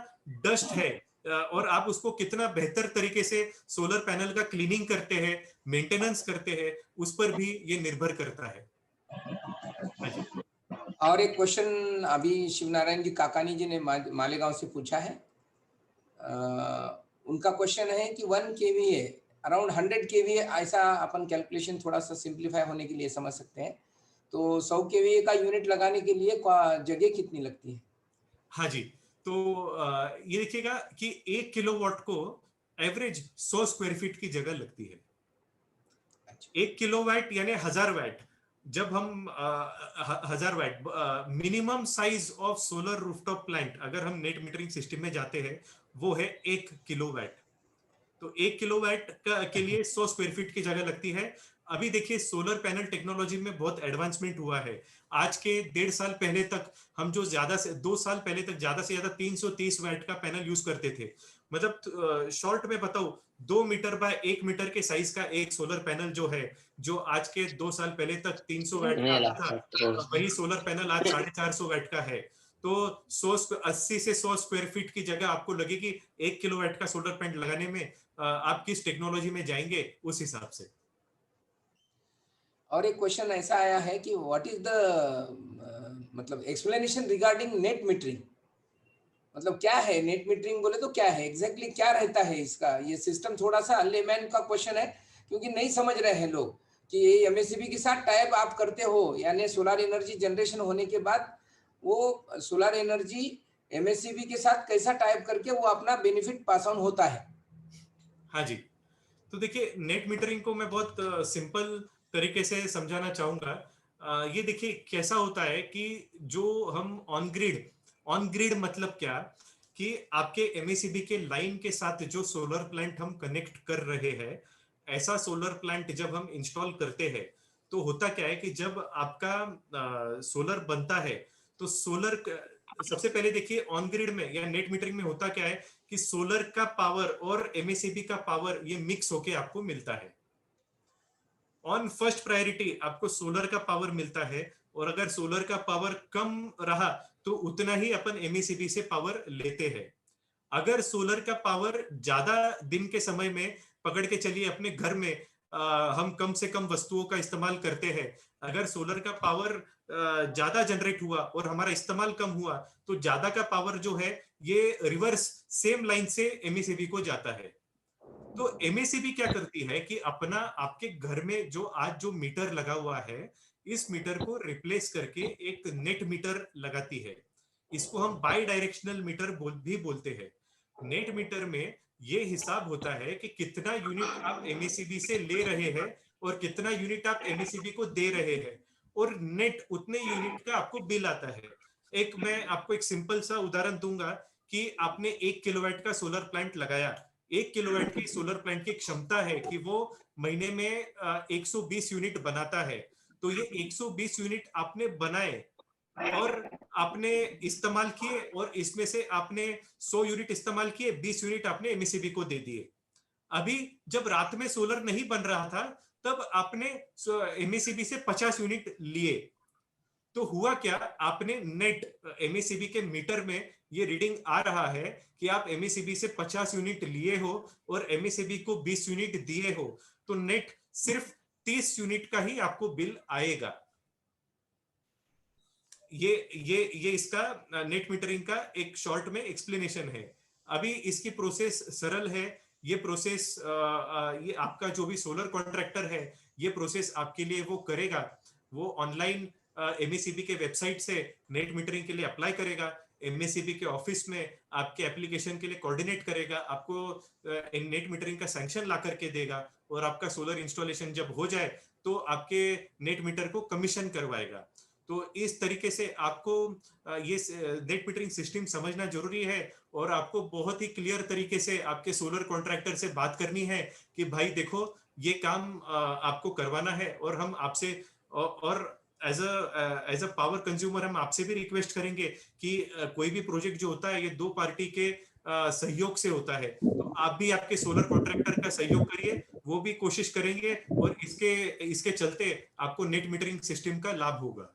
डस्ट है और आप उसको कितना बेहतर तरीके से सोलर पैनल का क्लीनिंग करते हैं, मेंटेनेंस करते हैं, उस पर भी ये निर्भर करता है। हाँ जी। और एक क्वेश्चन अभी शिवनारायण जी काकानी जी ने मालेगांव से पूछा है। उनका क्वेश्चन है कि 1 kVA अराउंड 100 kVA, ऐसा अपन कैलकुलेशन थोड़ा सा सिंप्लीफाई होने के लिए समझ सकते हैं। तो 100 kVA का यूनिट लगाने के लिए जगह कितनी लगती है? हाँ जी। तो ये देखिएगा कि 1 किलोवाट को एवरेज 100 स्क्वायर फीट की जगह लगती है। 1 किलोवाट यानी 1000 वाट। जब हम 1000 watt minimum size of solar rooftop plant अगर हम नेट मीटरिंग सिस्टम में जाते हैं वो है 1 किलोवाट। तो 1 किलोवाट के लिए 100 स्क्वायर फीट की जगह लगती है। अभी देखिए सोलर पैनल टेक्नोलॉजी में बहुत एडवांसमेंट हुआ है। आज के 1.5 साल पहले तक हम जो ज्यादा से 2 साल पहले तक ज्यादा से ज्यादा 330 वाट का पैनल यूज करते थे। मतलब शॉर्ट में बताऊं 2 मीटर बाय 1 मीटर के साइज का एक सोलर पैनल जो है, जो आज के 2 साल पहले तक 300 वाट का आता था, वही सोलर पैनल आज 450 वाट का है। तो 80 से 100 स्क्वायर फीट की जगह आपको लगेगी 1 किलोवाट का सोलर पैनल लगाने में। आप किस टेक्नोलॉजी में जाएंगे उस हिसाब से। और एक क्वेश्चन ऐसा आया है कि व्हाट इज द मतलब एक्सप्लेनेशन रिगार्डिंग नेट मीटरिंग, मतलब क्या है नेट मीटरिंग? बोले तो क्या है एग्जैक्टली, क्या रहता है इसका ये सिस्टम? थोड़ा सा लेमैन का क्वेश्चन है क्योंकि नहीं समझ रहे हैं लोग कि ये एमएससीबी के साथ टाइप आप करते हो, यानी सोलर एनर्जी जनरेशन होने के बाद वो सोलर एनर्जी एमएससीबी के साथ कैसा टाइप करके वो अपना बेनिफिट पास ऑन होता है। हाँ जी। तो देखिए नेट मीटरिंग को मैं बहुत सिंपल तरीके से समझाना चाहूंगा। ये देखिए कैसा होता है कि जो हम ऑन ग्रिड मतलब क्या कि आपके एमएससीबी के लाइन के साथ जो सोलर प्लांट हम कनेक्ट कर रहे हैं, ऐसा सोलर प्लांट जब हम इंस्टॉल करते हैं तो होता क्या है कि जब आपका सोलर बनता है तो सोलर सबसे पहले देखिए ऑन ग्रिड में या नेट मीटरिंग में होता क्या है कि सोलर का पावर और एमएससीबी का पावर ये मिक्स होके आपको मिलता है। ऑन फर्स्ट प्रायोरिटी आपको सोलर का पावर मिलता है और अगर सोलर का पावर कम रहा तो उतना ही अपन एमएससीबी से पावर लेते हैं। अगर सोलर का पावर ज्यादा दिन के समय में पकड़ के चलिए अपने घर में हम कम से कम वस्तुओं का इस्तेमाल करते हैं। अगर सोलर का पावर ज्यादा जनरेट हुआ और हमारा इस्तेमाल कम हुआ तो ज्यादा का पावर जो है ये रिवर्स सेम लाइन से एमएससीबी को जाता है। तो एमएससीबी क्या करती है कि अपना आपके घर में जो आज जो मीटर लगा हुआ है इस मीटर को रिप्लेस करके एक नेट मीटर लगाती है। इसको हम बाई डायरेक्शनल मीटर भी बोलते हैं। नेट मीटर में ये हिसाब होता है कि कितना यूनिट आप एमएससीबी से ले रहे हैं और कितना यूनिट आप एमएससीबी को दे रहे हैं और नेट उतने यूनिट का आपको बिल आता है। एक मैं आपको एक सिंपल सा उदाहरण दूंगा कि आपने 1 किलोवाट का सोलर प्लांट लगाया। 1 किलोवाट की सोलर प्लांट की क्षमता है कि वो महीने में 120 यूनिट बनाता है। तो ये 120 यूनिट आपने बनाए और आपने इस्तेमाल किए और इसमें से आपने 100 यूनिट इस्तेमाल किए, 20 यूनिट आपने एमएससीबी को दे दिए। अभी जब रात में सोलर नहीं बन रहा था तब आपने एमएससीबी से 50 यूनिट लिए। तो हुआ क्या, आपने नेट एमएससीबी के मीटर में ये रीडिंग आ रहा है कि आप एमएससीबी से 50 यूनिट लिए हो और एमएससीबी को 20 यूनिट दिए हो, तो नेट सिर्फ 30 यूनिट का ही आपको बिल आएगा। ये इसका नेट मीटरिंग का एक शॉर्ट में एक्सप्लेनेशन है। अभी इसकी प्रोसेस सरल है। ये प्रोसेस ये आपका जो भी सोलर कॉन्ट्रैक्टर है, ये प्रोसेस आपके लिए वो करेगा। वो ऑनलाइन एमएसईबी के वेबसाइट से नेट मीटरिंग के लिए अप्लाई करेगा, एमएसईबी के ऑफिस में आपके एप्लीकेशन के लिए कोऑर्डिनेट करेगा, आपको नेट मीटरिंग का सैंक्शन ला करके देगा, और आपका सोलर इंस्टॉलेशन जब हो जाए तो आपके नेट मीटर को कमीशन करवाएगा। तो इस तरीके से आपको ये नेट मीटरिंग सिस्टम समझना जरूरी है, और आपको बहुत ही क्लियर तरीके से आपके सोलर कॉन्ट्रैक्टर से बात करनी है कि भाई देखो, ये काम आपको करवाना है, और हम आपसे और एज अ पावर कंज्यूमर हम आपसे भी रिक्वेस्ट करेंगे कि कोई भी प्रोजेक्ट जो होता है ये दो पार्टी के सहयोग से होता है। तो आप भी आपके सोलर कॉन्ट्रैक्टर का सहयोग करिए, वो भी कोशिश करेंगे, और इसके चलते आपको नेट मीटरिंग सिस्टम का लाभ होगा।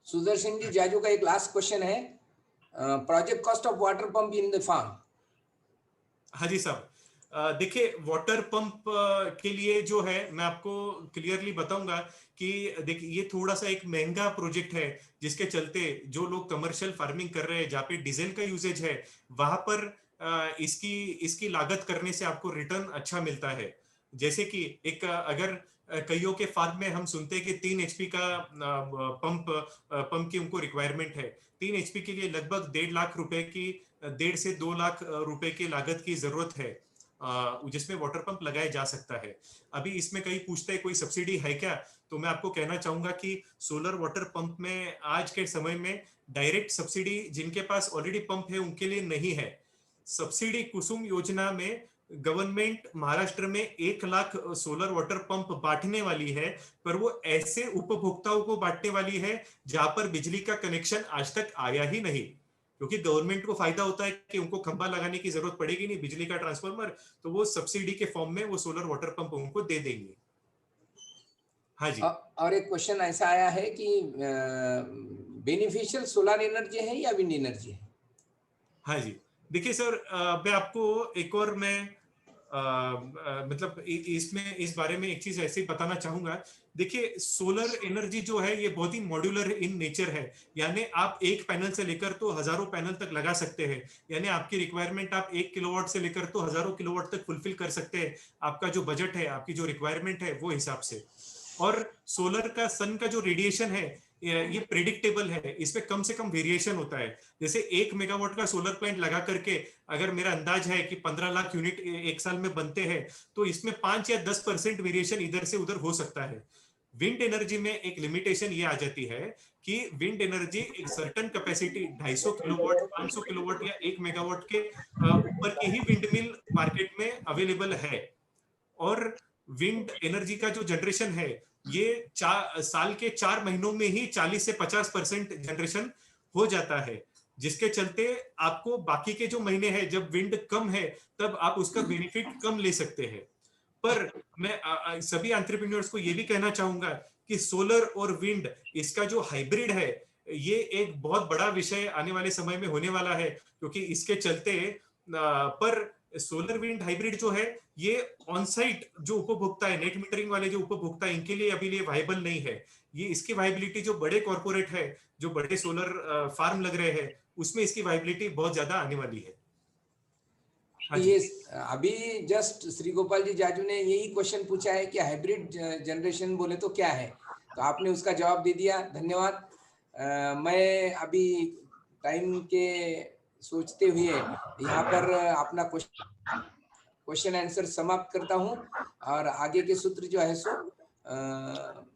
सुदर्शन जी जाजू का एक लास्ट क्वेश्चन है, project cost of water pump in the farm. हाँ जी साहब, देखिए वाटर पंप के लिए जो है मैं आपको क्लियरली बताऊंगा कि देखिए ये थोड़ा सा एक महंगा प्रोजेक्ट है, जिसके चलते जो लोग कमर्शियल फार्मिंग कर रहे हैं जहाँ पे डीजल का यूजेज है, वहां पर इसकी लागत करने से आपको रिटर्न अच्छा मिलता है। जैसे कि एक अगर कईयों के फार्म में हम सुनते हैं कि 3 एचपी का पंप की उनको रिक्वायरमेंट है। 3 एचपी के लिए लगभग 1.5 लाख रुपए की 1.5 से 2 लाख रुपए की लागत की जरूरत है, जिसमें वाटर पंप लगाया जा सकता है। अभी इसमें कई पूछते हैं कोई सब्सिडी है क्या, तो मैं आपको कहना चाहूंगा कि सोलर वाटर पंप में आज के समय में डायरेक्ट सब्सिडी जिनके पास ऑलरेडी पंप है उनके लिए नहीं है। सब्सिडी कुसुम योजना में गवर्नमेंट महाराष्ट्र में 1 लाख सोलर वाटर पंप बांटने वाली है, पर वो ऐसे उपभोक्ताओं को बांटने वाली है जहां पर बिजली का कनेक्शन आज तक आया ही नहीं, क्योंकि गवर्नमेंट को फायदा होता है कि उनको खंभा लगाने की जरूरत पड़ेगी नहीं, बिजली का ट्रांसफार्मर, तो वो सब्सिडी के फॉर्म में वो सोलर वाटर पंप उनको दे देंगे। हाँ जी। और एक क्वेश्चन ऐसा आया है कि बेनिफिशियल सोलर एनर्जी है या विंड एनर्जी है? हाँ जी, देखिए सर, मैं आपको एक और मतलब इसमें इस बारे में एक चीज ऐसे ही बताना चाहूंगा। देखिए सोलर एनर्जी जो है ये बहुत ही मॉड्यूलर इन नेचर है, यानी आप एक पैनल से लेकर तो हजारों पैनल तक लगा सकते हैं। यानी आपकी रिक्वायरमेंट आप 1 किलोवाट से लेकर तो हजारों किलोवाट तक फुलफिल कर सकते हैं, आपका जो बजट है, आपकी जो रिक्वायरमेंट है वो हिसाब से। और सोलर का सन का जो रेडिएशन है ये प्रिडिक्टेबल है, इसमें कम से कम वेरिएशन होता है। जैसे 1 मेगावाट का सोलर प्लांट लगा करके अगर मेरा अंदाज है कि 15 लाख यूनिट एक साल में बनते हैं, तो इसमें 5 या 10% वेरिएशन इधर से उधर हो सकता है। विंड एनर्जी में एक लिमिटेशन ये आ जाती है कि विंड एनर्जी एक सर्टन कैपेसिटी 250 किलोवाट, 500 किलोवाट या 1 मेगावाट के ऊपर की ही विंड मिल मार्केट में अवेलेबल है। और विंड एनर्जी का जो जनरेशन है ये साल के 4 महीनों में ही 40 से 50% जनरेशन हो जाता है, जिसके चलते आपको बाकी के जो महीने हैं जब विंड कम है तब आप उसका बेनिफिट कम ले सकते हैं। पर मैं सभी एंटरप्रेन्योर्स को ये भी कहना चाहूंगा कि सोलर और विंड इसका जो हाइब्रिड है ये एक बहुत बड़ा विषय आने वाले समय में होने वाला है, क्योंकि इसके चलते पर सोलर विंड हाइब्रिड जो है ये ऑन साइट जो उपभोक्ता है, नेट मीटरिंग वाले जो उपभोक्ता है, इनके लिए अभी लिए वायबल नहीं है। ये इसकी वायबिलिटी जो बड़े कॉर्पोरेट है, जो बड़े सोलर फार्म लग रहे हैं, उसमें इसकी वायबिलिटी बहुत ज्यादा आने वाली है। हाँ जी। ये अभी जस्ट श्री गोपाल जी जाजू ने यही क्वेश्चन पूछा है कि हाइब्रिड जनरेशन बोले तो क्या है, तो आपने उसका जवाब दे दिया, धन्यवाद। मैं अभी टाइम के सोचते हुए यहाँ पर अपना क्वेश्चन आंसर समाप्त करता हूँ और आगे के सूत्र जो है सो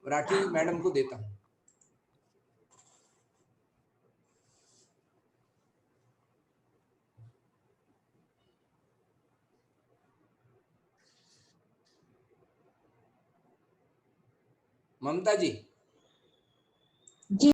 राठी मैडम को देता हूँ। ममता जी।